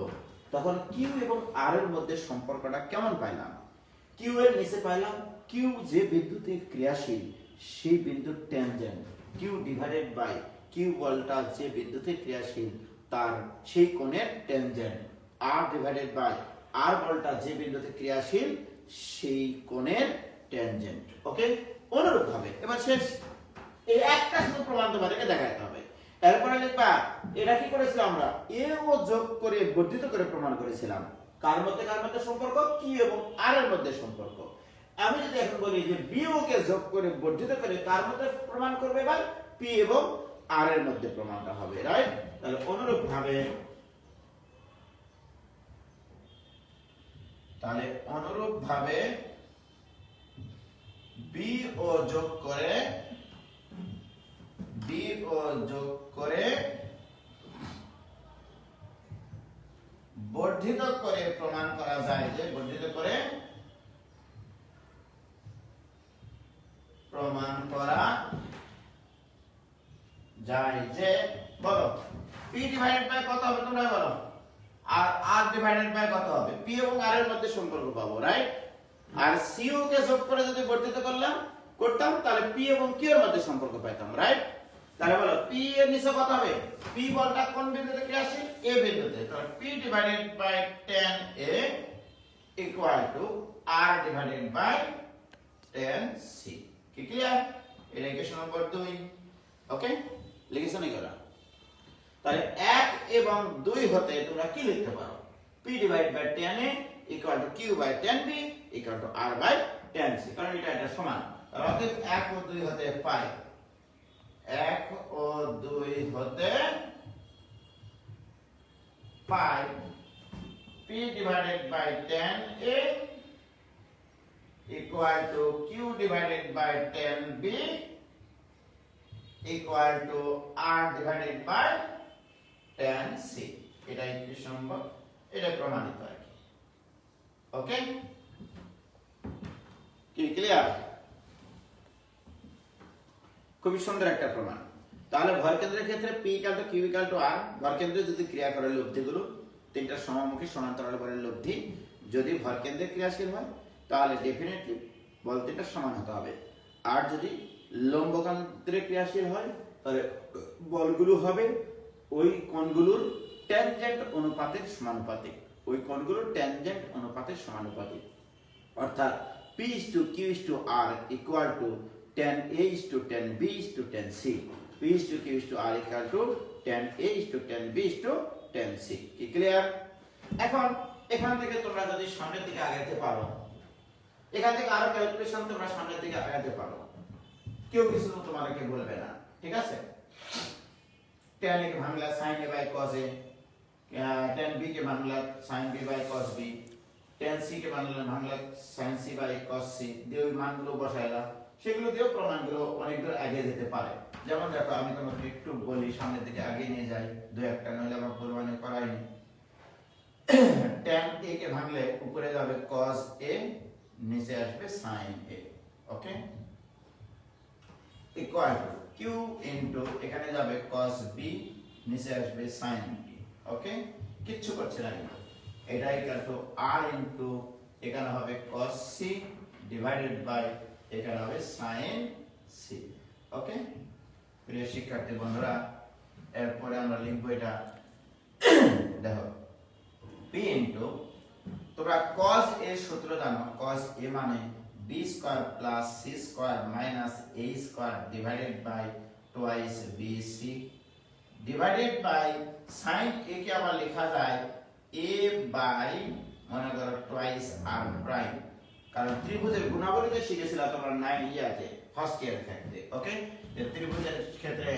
তখন কিউ এবং আর এর মধ্যে সম্পর্কটা কেমন পাইলাম? কিউ এর নিচে পাইলাম কিউ যে বিন্দুতে ক্রিয়াশীল সেই বিন্দুর tangent, Q divided by Q বলটা যে বিন্দুতে ক্রিয়াশীল তার সেই কোণের tangent, R divided by R বলটা যে বিন্দুতে ক্রিয়াশীল সেই কোণের ট্যানজেন্ট। ওকে, অনুরূপ ভাবে এবার শেষ, এই একটা শুধু প্রমাণ তোমাদেরকে দেখাতে হবে। এরপরে লিখবা, এটা কি করেছিলাম আমরা, এ ও যোগ করে বর্ধিত করে প্রমাণ করেছিলাম। কার মধ্যে সম্পর্ক? কি এবং আর এর মধ্যে সম্পর্ক। আমি যদি এখন বলি যে বি ও কে যোগ করে বর্ধিত করে কার মধ্যে প্রমাণ করবে, এবার পি এবং আর এর মধ্যে প্রমাণটা হবে, রাইট? তাহলে অনুরূপ ভাবে বি ও যোগ করে বর্ধিত করে প্রমাণ করা যায় যে, বর্ধিত করে প্রমাণ করা যায় যে, বলো p ডিভাইডেড বাই কত হবে তোমরা বলো, আর r ডিভাইডেড বাই কত হবে? p এবং r এর মধ্যে সম্পর্ক পাবো, রাইট? আর co কে যোগ করে যদি বর্ধিত করতাম তাহলে p এবং q এর মধ্যে সম্পর্ক পাইতাম, রাইট? তাহলে বলো p এর নিচে কত হবে? p বলটা কোন বিন্দুতে ক্রিয়াশীল? a বিন্দুতে। তাহলে p divided by tan a equal to r divided by tan c। কি ক্লিয়ার? এটা ইকুয়েশন নাম্বার 2। ওকে, লিখেছো নাকি ওরা? তাহলে 1 এবং 2 হতে তোমরা কি লিখতে পারো? p divide by tan a equal to q by tan b equal to r by tan c, কারণ এটা সমান। তাহলে অতএব 1 ও 2 হতে পাই, 1 ও 2 হতে পাই p divided by tan a equal to q divided by tan b equal to r divided by tan c। এটা ইকুয়েশন নম্বর, এটা প্রমাণিত আর কি। ওকে, কি ক্লিয়ার? খুবই সুন্দর একটা প্রমাণ। তাহলে ভরকেন্দ্রের ক্ষেত্রে p equal to q equal to r, ভরকেন্দ্রে যদি ক্রিয়া করে লব্ধিগুলো তিনটা সমমুখী সমান্তরাল বলের লব্ধি যদি ভরকেন্দ্রে ক্রিয়াশীল হয় তাহলে ডেফিনেটলি বল তিনটা সমান হতে হবে। আর যদি লম্বকেন্দ্রে ক্রিয়াশীল হয় তাহলে বলগুলো হবে ওই কোণগুলোর ট্যানজেন্ট অনুপাতের সমানুপাতিক, ওই কোণগুলোর ট্যানজেন্ট অনুপাতের সমানুপাতিক। অর্থাৎ p is to q is to r equal to tan a is to tan b is to tan c, p is to q is to r equal to tan a is to tan b is to tan c। কি clear? এখন এখান থেকে তোমরা যদি সামনের দিকে আগাতে পারো, এখান থেকে আরো ক্যালকুলেশন তোমরা সামনের দিকে আগাতে পারো, কেউ কিছু তোমাদেরকে বলবে না, ঠিক আছে? tan a K ভাঙলা sin a by cos a, tan b K ভাঙলা sin b by cos b, tan c K ভাঙলা sin c by cos c দিয়ে ওই মানগুলো বসাইলা, সেগুলো দিয়েও প্রমাণগুলো অনেক দূর এগিয়ে যেতে পারে। যেমন দেখো আমি তোমাকে একটু বলি, সামনের দিকে এগিয়ে নিয়ে যাই, দু একটা নইলে আমার পরিমাণে করাইনি। tan a কে ভাঙলে উপরে যাবে cos a, নিচে আসবে sin a, okay, equal to q into এখানে যাবে cos b, নিচে আসবে sin b, ওকে, কিচ্ছু করছে না কিন্তু। এটা ইকুয়াল টু r ইনটু এখানে হবে cos c ডিভাইডেড বাই এখানে হবে sin c, ওকে। প্রিয় শিক্ষার্থী বন্ধুরা, এরপরে আমরা লিখব এটা, দেখো p ইনটু, তোমরা cos a সূত্র জানো, cos a মানে b square plus c square minus a square divided by twice bc divided by sin a কে আবার লেখা যায় a বাই মনে করো টুয়াইস r প্রাইম, কারণ ত্রিভুজের গুণাবলীতে শিখেছিলা তোমরা 9 ইয়াতে ফার্স্ট ইয়ার থাকতে, ওকে। ত্রিভুজের ক্ষেত্রে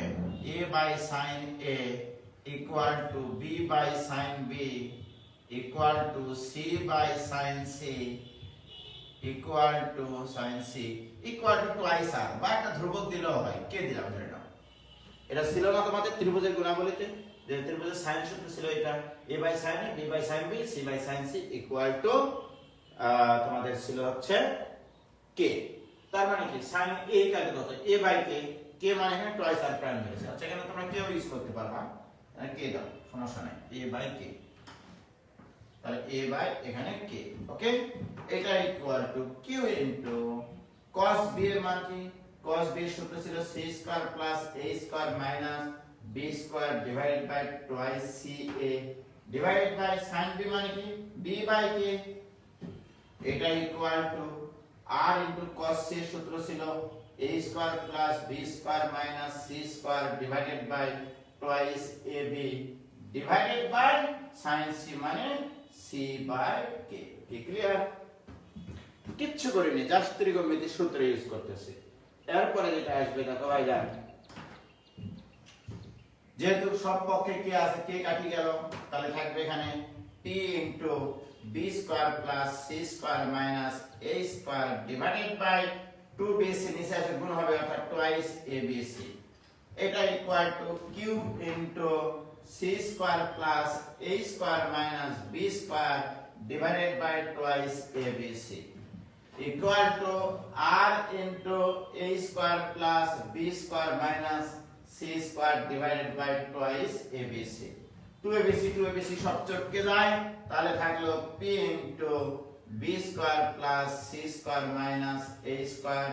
a by sin a equal to b by sin b equal to c by sin c equal to sin c equal to twice r, বা একটা ধ্রুবক দিলেও হয়, কে দিলাম ধরে নাও। এটা ছিল না তোমাদের ত্রিভুজের গুণাবলীতে, যে ত্রিভুজের sin সূত্র ছিল এটা a by sin a, b by sin b, c by sin c equal to তোমাদের ছিল হচ্ছে k। তার মানে কি sin a কাকে কত a by k, k মানে এখানে twice r প্রাইম হয়েছে। আচ্ছা এখানে তোমরা কেও ইউজ করতে পারবা, এখানে k দাও, সমস্যা নাই, a by k, তাহলে a বাই এখানে k, ওকে। এটা equal to q into cos b এর মান কি, cos b এর সূত্র ছিল c square plus a square minus b square divided by twice ca divided by sin b মানে কি b বাই k, এটা equal to r into cos c এর সূত্র ছিল a square plus b square minus c square divided by twice ab divided by sin c মানে c by k, কি clear? কিচ্ছু করিনি, জাস্ট ত্রিকোণমিতির সূত্র ইউজ করতেছি। এরপরে যেটা আসবে দেখো ভাইজান, যেহেতু সব পক্ষে কে আছে, কে কাটি গেল, তাহলে থাকবে এখানে p into b square plus c square minus a square divided by 2bc, নিচে আসে গুণ হবে অর্থাৎ টুয়াইস abc, এটা equal to q into c square plus a square minus b square divided by twice abc equal to r into a square plus b square minus c square divided by twice abc। 2abc সব চটকে যায়, তাহলে থাকলো p into b square plus c square minus a square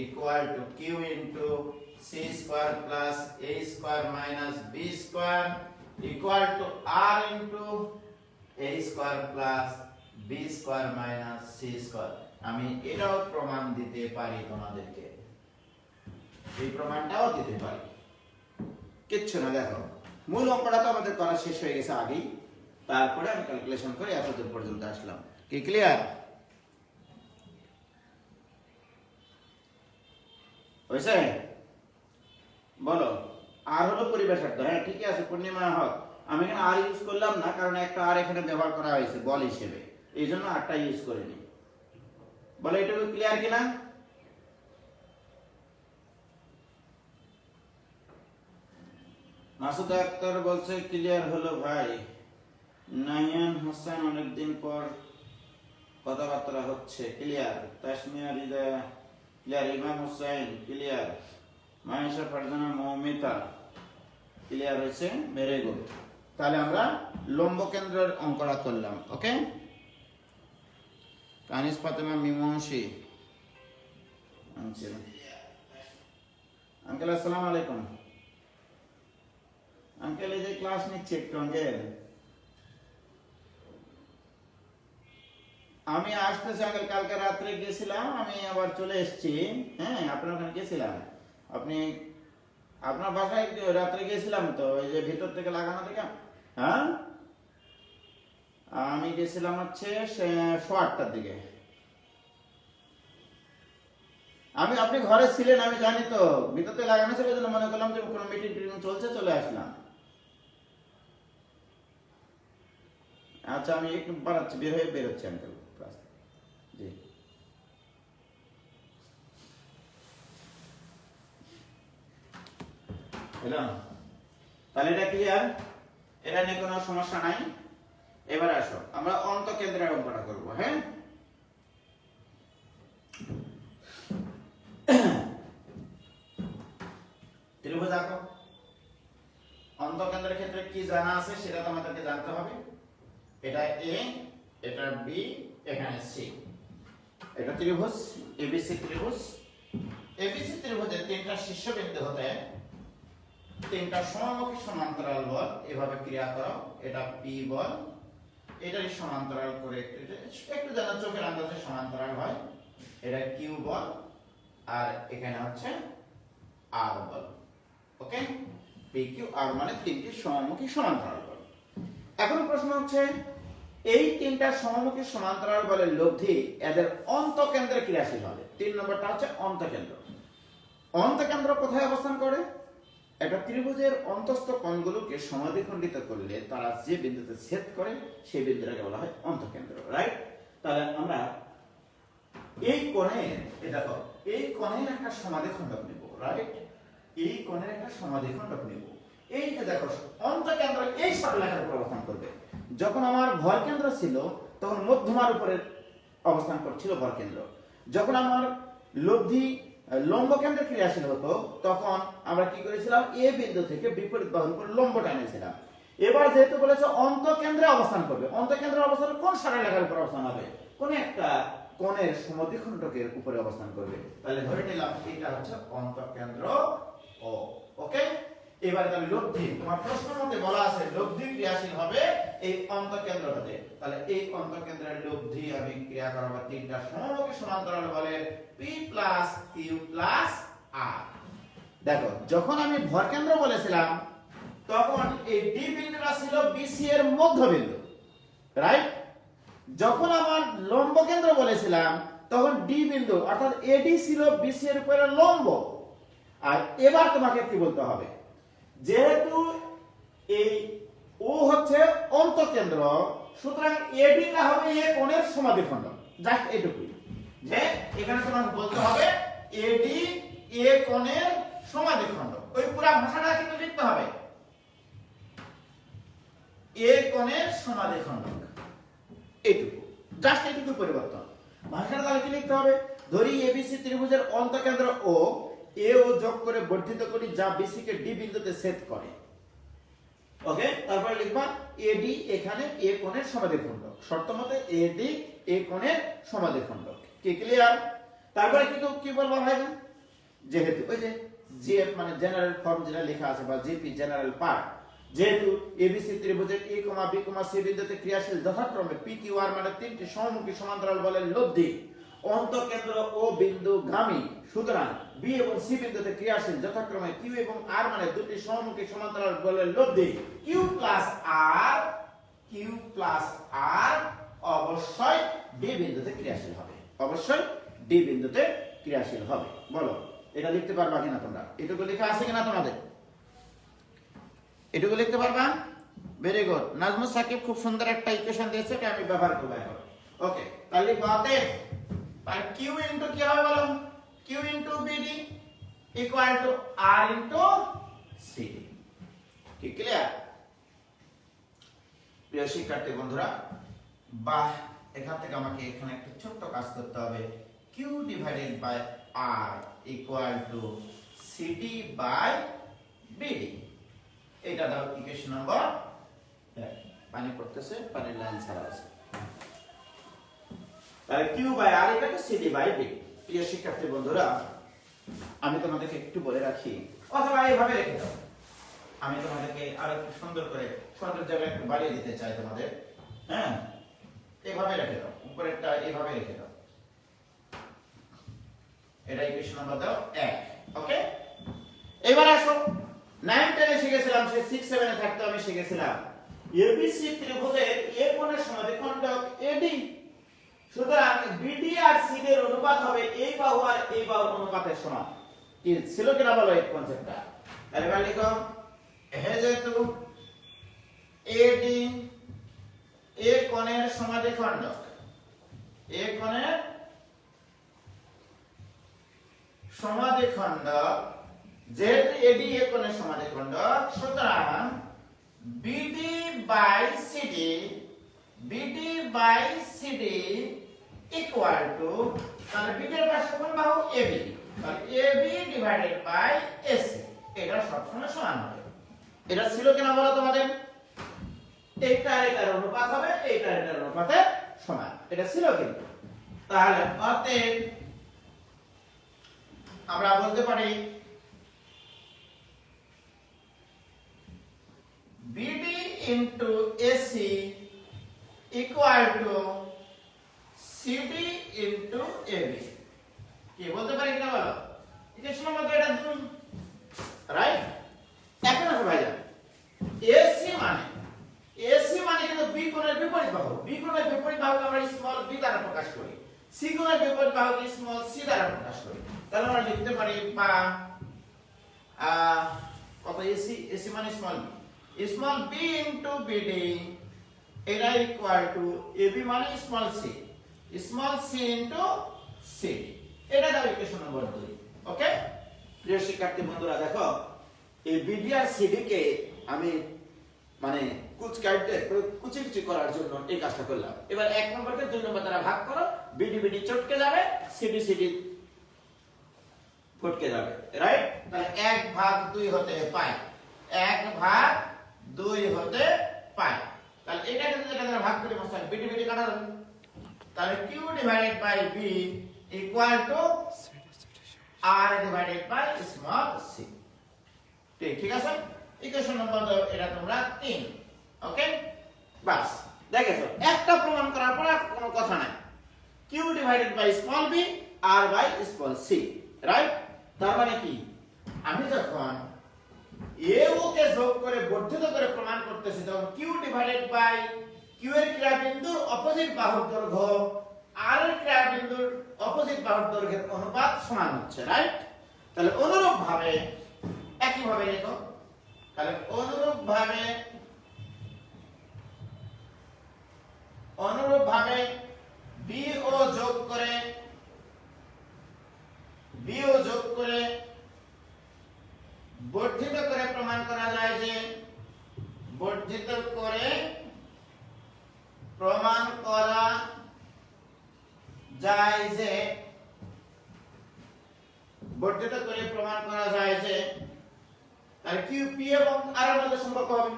equal to q into c square plus a square minus b square equal to r into a square plus b square minus c square. আমি এটাও প্রমাণ দিতে পারি তোমাদেরকে, এই প্রমাণটাও দিতে পারি, কিচ্ছু না। দেখো মূল অঙ্কটা তো আমাদের করা শেষ হয়ে গেছে আগেই, তারপরে আমি ক্যালকুলেশন করে এতদূর পর্যন্ত আসলাম, কি ক্লিয়ার? হয়েছে? বলো, আর হলো পরিবেশার্থ, হ্যাঁ ঠিকই আছে পূর্ণিমা হক, আমি এখানে আর ইউজ করলাম না, কারণ একটা আর এখানে ব্যবহার করা হয়েছে বল হিসেবে, এই জন্য আরটা ইউজ করিনি। বলে এটা ক্লিয়ার কিনা? মাসুদ আক্তার বলছে ক্লিয়ার হলো ভাই। নাহিয়ান হাসান অনেকদিন পর কথাবার্তা হচ্ছে, ক্লিয়ার। তাসমিয়া হৃদয় ক্লিয়ার। ইমাম হোসেন ক্লিয়ার। মায়েশা ফারজানা মৌমিতা ক্লিয়ার হয়েছে, ভেরি গুড। তাহলে আমরা লম্ব কেন্দ্রের অঙ্কটা করলাম, ওকে। কানিস ফাতেমা মিমংশী আঙ্কেল আসসালামু আলাইকুম। আঙ্কেল এই যে ক্লাস নিচ্ছে একটু আঙ্কেল, আমি আসতেছি আঙ্কেল, কালকে রাত্রে গেছিলাম, আমি আবার চলে এসেছি। হ্যাঁ আপনার ওখানে গেছিলাম, আপনি আপনার বাসায় রাত্রে গেছিলাম তো, ওই যে ভিতর থেকে লাগানো থেকে। হ্যাঁ আমি গেছিলাম হচ্ছে 8:30 দিকে। আপনি ঘরে ছিলেন আমি জানি তো, বিদ্যুতে লাগানো ছিল জন্য মনে করলাম যে কোনো মিটিং টিটিং চলছে, চলে আসলাম। আচ্ছা আমি একটু বাড়াচ্ছি, বেরোচ্ছি আঙ্কেল। জি হ্যালো, তাহলে এটা ক্লিয়ার, এটা নিয়ে কোনো সমস্যা নাই। এবার আসো আমরা অন্তঃকেন্দ্রের অঙ্কটা করব। হ্যাঁ, ত্রিভুজ আঁকো। অন্তঃকেন্দ্রের ক্ষেত্রে কি জানা আছে সেটা তোমাদেরকে জানতে হবে। এটা এ, এটা বি, এখানে সি। এটা ত্রিভুজ এবিসি ত্রিভুজ। এবিসি ত্রিভুজের তিনটা শীর্ষবিন্দু হতে তিনটা সমমুখী সমান্তরাল বল এভাবে ক্রিয়া করো। এটা পি বল, এটারই সমান্তরাল করে একটু যেন চোখের আন্দাজে সমান্তরাল হয়। এটা কিউ বল, আর এখানে হচ্ছে আর বল। ওকে, পি কিউ আর মানে তিনটি সমমুখী সমান্তরাল বল। এখন প্রশ্ন হচ্ছে এই তিনটা সমমুখী সমান্তরাল বলের লব্ধি এদের অন্তঃকেন্দ্রে ক্রিয়াশীল হবে। 3 নম্বরটা হচ্ছে অন্তঃকেন্দ্র। অন্তঃকেন্দ্র কোথায় অবস্থান করে? একটা ত্রিভুজের অন্তস্থ কোণগুলোকে সমাদ্বিখণ্ডিত করলে তারা যে বিন্দুতে ছেদ করে সেই বিন্দুটাকে বলা হয় অন্তঃকেন্দ্র, রাইট? তাহলে আমরা এই কোণের, দেখো এই কোণের একটা সমাদ্বিখণ্ডক নেব, রাইট? এই কোণের একটা সমাদ্বিখণ্ডক নেব। এই যে দেখো অন্তঃকেন্দ্র এই সরলরেখার উপর অবস্থান করবে। যখন আমার ভরকেন্দ্র ছিল তখন মধ্যমার উপরে অবস্থান করছিল ভরকেন্দ্র। যখন আমার লব্ধি লম্ব কেন্দ্রে ক্রিয়াশীল হতো তখন আমরা কি করেছিলাম, এ বিন্দু থেকে বিপরীত বাহুর উপর লম্ব টানেছিলাম। এবার যেহেতু বলেছে অন্তঃকেন্দ্রে অবস্থান করবে, অন্তঃকেন্দ্রের অবস্থান কোন সরলরেখার উপর অবস্থান হবে? কোন একটা কোণের সমদ্বিখণ্ডকের উপরে অবস্থান করবে। তাহলে ধরে নিলাম এটা হচ্ছে অন্তঃকেন্দ্র ও। ওকে, এবারে তাহলে লব্ধি, তোমার প্রশ্নের মধ্যে বলা আছে লব্ধি ক্রিয়াশীল হবে এই অন্তঃকেন্দ্র হতে। তাহলে এই অন্তঃকেন্দ্রের লব্ধি আমি ক্রিয়া করাবো তিনটা সমমুখী সমান্তরাল বলের P প্লাস কিউ প্লাস আর। দেখো যখন আমি ভরকেন্দ্র বলেছিলাম তখন এই ডি বিন্দুটা ছিল বিসি এর মধ্যবিন্দু, রাইট? যখন আমার লম্ব কেন্দ্র বলেছিলাম তখন ডি বিন্দু অর্থাৎ এডি ছিল বিসি এর উপরে লম্ব। আর এবার তোমাকে কি বলতে হবে, যেহেতু এই ও হচ্ছে অন্তঃকেন্দ্র সুতরাং এডিটা হবে এ কোণের সমাদ্বিখণ্ডক। জাস্ট এটুকুই, যে এখানে তোমাকে বলতে হবে এডি এ কোণের সমাদ্বিখণ্ডক। ওই পুরো ভাষাটা কিন্তু লিখতে হবে, এ কোণের সমাদ্বিখণ্ডক। এইটুকু, জাস্ট এইটুকু পরিবর্তন। ভাষাটা তাহলে কি লিখতে হবে, ধরি এবিসি ত্রিভুজের অন্তঃকেন্দ্র ও এ ও যোগ করে বর্ধিত করি যা বিসি কে ডি বিন্দুতে ছেদ করে। ওকে, তারপরে লিখবা এডি এখানে এ কোণের সমাদ্বিখণ্ডক। শর্ত মতে এডি এ কোণের সমাদ্বিখণ্ডক। কি ক্লিয়ার? তারপরে কিন্তু কি বলবো ভাই, যেহেতু ওই যে জিএফ মানে জেনারেল ফর্ম যেটা লেখা আছে বা জিপি জেনারেল পার্ট, যেহেতু এবিসি ত্রিভুজের এ কমা বি কমা সি বিন্দুতে ক্রিয়াশীল যথাক্রমে পি কিউ আর মানে তিনটি সমমুখী সমান্তরাল বলের লব্ধি অন্তঃকেন্দ্র ও বিন্দুগামী, সুতরাং বি এবং সি বিন্দুতে ক্রিয়াশীল যথাক্রমে কিউ এবং আর মানে দুটি সমমুখী সমান্তরাল বলের লব্ধি কিউ প্লাস আর অবশ্যই ডি বিন্দুতে ক্রিয়াশীল হবে। অবশ্যই ডি বিন্দুতে ক্রিয়াশীল হবে। বলো এটা লিখতে পারবা কিনা তোমরা? এটুকু লেখা আছে কিনা তোমাদের? এটুকু লিখতে পারবা? Very good. নাজমুস সাকিব খুব সুন্দর একটা ইকুয়েশন দিয়েছে, এটা আমি ব্যবহার করব এখন। ওকে, তাহলে বাতে আর কিউ ইনটু কি হবে বলো, Q into BD equal to R into CD. কি ক্লিয়ার? প্রিয় শিক্ষার্থী বন্ধুরা, বাহ, এখান থেকে আমাকে এখানে একটা ছোট্ট কাজ করতে হবে। Q divided by R equal to CD by BD. এটা দাও ইকুয়েশন নাম্বার। পানি পড়তেছে, পানির লাইন ছাড়া আছে। তাহলে কিউ বাই আর এটাকে সিডি বাই বি। প্রিয় শিক্ষার্থী বন্ধুরা, আমি তোমাদেরকে একটু বলে রাখি, অথবা এইভাবে রেখে দাও। আমি তোমাদেরকে আরো একটু সুন্দর করে সুন্দর জায়গায় একটু বাড়িয়ে দিতে চাই তোমাদের। হ্যাঁ, এইভাবে রেখে দাও, উপরেরটা এইভাবে রেখে দাও। এটা ইকুয়েশন নাম্বার দাও 1। ওকে, এবার আসো 9 10 এ শিখেছিলাম, সে 6 7 এ থাকতে আমি শিখেছিলাম এবিসি ত্রিভুজের এ কোণের সমাদ্বিখণ্ডক এডি। সুতরাং বিডি আর সিডি এর অনুপাত হবে এই বাহু আর এই বাহুর অনুপাতের সমান। কি ছিল কিনা বলো এই কনসেপ্টটা? তাহলে এবার লিখো যেহেতু এডি এ কোণের সমাদ্বিখণ্ডক, এ কোণের সমাদ্বিখণ্ডক, যেহেতু এডি এ কোণের সমাদ্বিখণ্ডক, সুতরাং BD by CD equal to, তাহলে বিডি এর পাশে কোন বাহু এবি, তাহলে এবি ডিভাইডেড বাই এসি, এটা সবসময় সমান হবে। এটা ছিল কিনা বলো তোমাদের? এইটা এটার অনুপাত হবে, এইটা এটার অনুপাতে সমান, এটা ছিল কিন্তু। তাহলে অতএব আমরা বলতে পারি BD into AC equal to CD into AB. কি বলতে পারি কিনা বলো? ইকুয়েশনের মধ্যে এটা দুই, রাইট? এখন আসো ভাইয়া, এসি মানে কিন্তু বি কোণের বিপরীত বাহু, বি কোণের বিপরীত বাহুকে আমরা স্মল বি দ্বারা প্রকাশ করি, সি কোণের বিপরীত বাহুকে স্মল সি দ্বারা প্রকাশ করি। তাহলে আমরা লিখতে পারি বা কত, এসি মানে স্মল বি ইনটু বিডি, এটা ইকুয়াল টু এবি মানে স্মল সি ইনটু সিডি। এটা দাও ইকুয়েশন নম্বর 2। ওকে প্রিয় শিক্ষার্থী বন্ধুরা, দেখো এই বিডি আর সিডি কে আমি মানে কুচি করার জন্য এই কাজটা করলাম। এবার 1 নম্বরকে 2 নম্বর দ্বারা ভাগ করো, বিডি চটকে যাবে, সিডি ফটকে যাবে, রাইট? তাহলে 1/2 হতে পাই, 1/2 হতে পাই। তাহলে এটাকে যদি এটা দ্বারা ভাগ করি মশাই, বিডি কাটা যাবে, তাহলে q divided by b equal to r divided by small c। ঠিক আছে? ইকুয়েশন নম্বর এটা তোমরা 3। ওকে, বাস দেখেছো, একটা প্রমাণ করার পর আর কোনো কথা নাই। q divided by small b r by small c, right? তার মানে কি, আমি যখন এ ও কে যোগ করে বর্ধিত করে প্রমাণ করতেছি, তখন q ডিভাইডেড বাই q এর ক্রিয়াবিন্দুর অপোজিট বাহুর দৈর্ঘ্য r এর ক্রিয়াবিন্দুর অপোজিট বাহুর দৈর্ঘ্যের অনুপাত সমান হচ্ছে, রাইট? তাহলে অনুরূপ ভাবে একই ভাবে লেখো, তাহলে অনুরূপ ভাবে বি ও যোগ করে বর্ধিত করে প্রমাণ করা যায় যে বর্ধিত করে প্রমাণ করা যায় যে তাহলে কিউ পি এবং আর এর মধ্যে সম্পর্ক হবে।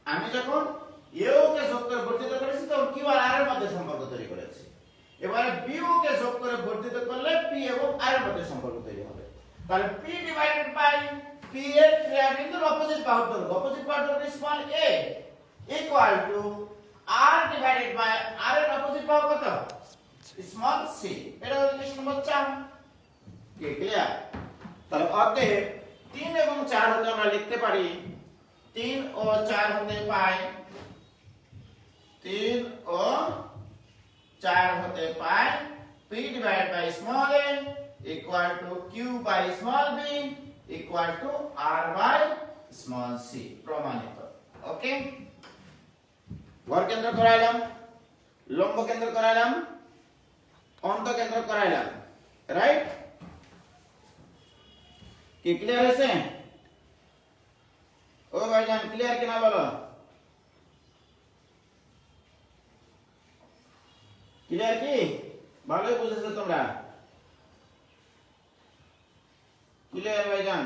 আমি যখন এও কে যোগ করে বর্ধিত করেছি তখন কিউ আর আর এর মধ্যে সম্পর্ক তৈরি করেছি। এবারে বি ও কে যোগ করে বর্ধিত করলে পি এবং আর এর মধ্যে সম্পর্ক তৈরি হবে। তাহলে পি ডিভাইডেড বাই পি এর ক্রিয়াবিন্দুর অপোজিট বাহুর দৈর্ঘ্য small a equal to R divided by R এর অপোজিট বাহু কত, স্মল সি। এটা হলো ইকুয়েশন নম্বর 4। কি ক্লিয়ার? তাহলে অতএব 3 এবং 4 হতে আমরা লিখতে পারি 3 ও 4 হতে পাই 3 ও 4 হতে পাই p divided by small a equal to q by small b equal to r by small c, প্রমাণিত। ওকে, ভর কেন্দ্র করাইলাম, লম্ব কেন্দ্র করাইলাম, অন্ত কেন্দ্র করাইলাম, রাইট? কি ক্লিয়ার হয়েছে? ও ভাইজান ক্লিয়ার কিনা বলো? ক্লিয়ার কি? ভালোই বুঝেছো তোমরা? ক্লিয়ার ভাইজান?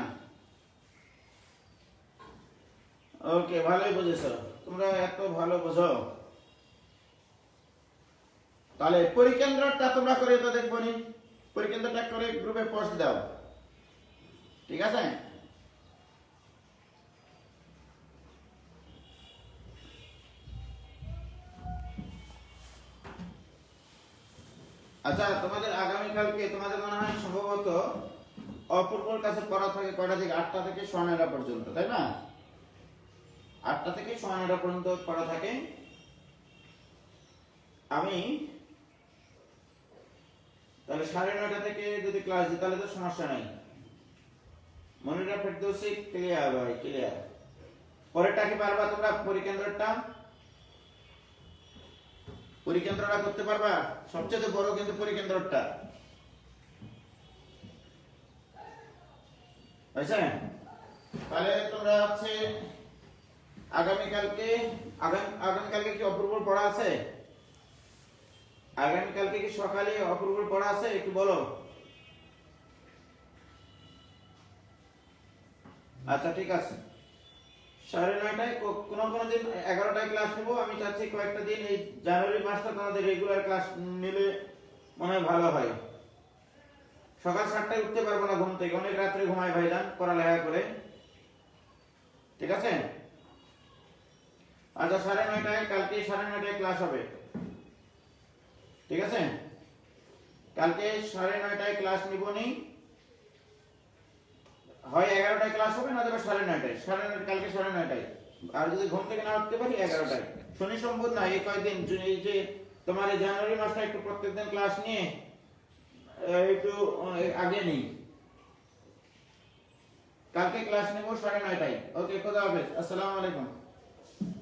ওকে, ভালোই বুঝেছো তোমরা, এত ভালো বুঝো। তাহলে পরিকেন্দ্রটা তোমরা করে তো দেখবো নি, পরিকেন্দ্রটা করে গ্রুপে পোস্ট দাও, ঠিক আছে? আচ্ছা, তোমাদের আগামীকালকে তোমাদের মনে হয় সম্ভবত অপূর্বর কাছে পড়া থাকে কয়টা থেকে? 8টা থেকে 9:30 পর্যন্ত, তাই না? 8টা থেকে 9:30 পর্যন্ত পড়া থাকে। আমি তাহলে 9:30 থেকে যদি ক্লাস দিই তাহলে তো সমস্যা নাই। মনিটর ফেরদৌসি ক্লিয়ার ভাই, ক্লিয়ার। পরেরটা কি পারবা তোমরা? পরিকেন্দ্রটা করতে পারবা? সবচেয়ে বড় কিন্তু পরিকেন্দ্রটা, বুঝছেন? তাহলে তোমরা হচ্ছে আগামীকালকে কি অপূর্বর পড়া আছে? আগামীকালকে কি সকালে অপূর্বর পড়া আছে? একটু বলো। আচ্ছা ঠিক আছে, 9:30টায় কোন দিন 11টায় ক্লাস নেবো। আমি চাচ্ছি কয়েকটা দিন এই জানুয়ারি মাসটা তোমাদের রেগুলার ক্লাস নিলে মনে হয় ভালো হয়। সকাল 7টায় উঠতে পারবো না ঘুম থেকে, অনেক রাত্রে ঘুমাই ভাইজান পড়ালেখা করে, ঠিক আছে? আচ্ছা 9:30টায়, কালকে 9:30টায় ক্লাস হবে, ঠিক আছে? কালকে 9:30টায় ক্লাস নিবনি, হয় 11টায় ক্লাস হবে না তবে 9:30টায়। কালকে 9:30টায়। আর যদি ঘুম থেকে না উঠতে পারি 11টায়। শনি সম্ভব না এই কয়েকদিন, এই যে তোমার এই জানুয়ারি মাসটা একটু প্রত্যেকদিন ক্লাস নিয়ে একটু আগে নেই। কালকে ক্লাস নেব 9:30টায়। ওকে, খোদা হাফেজ, আসসালামু আলাইকুম।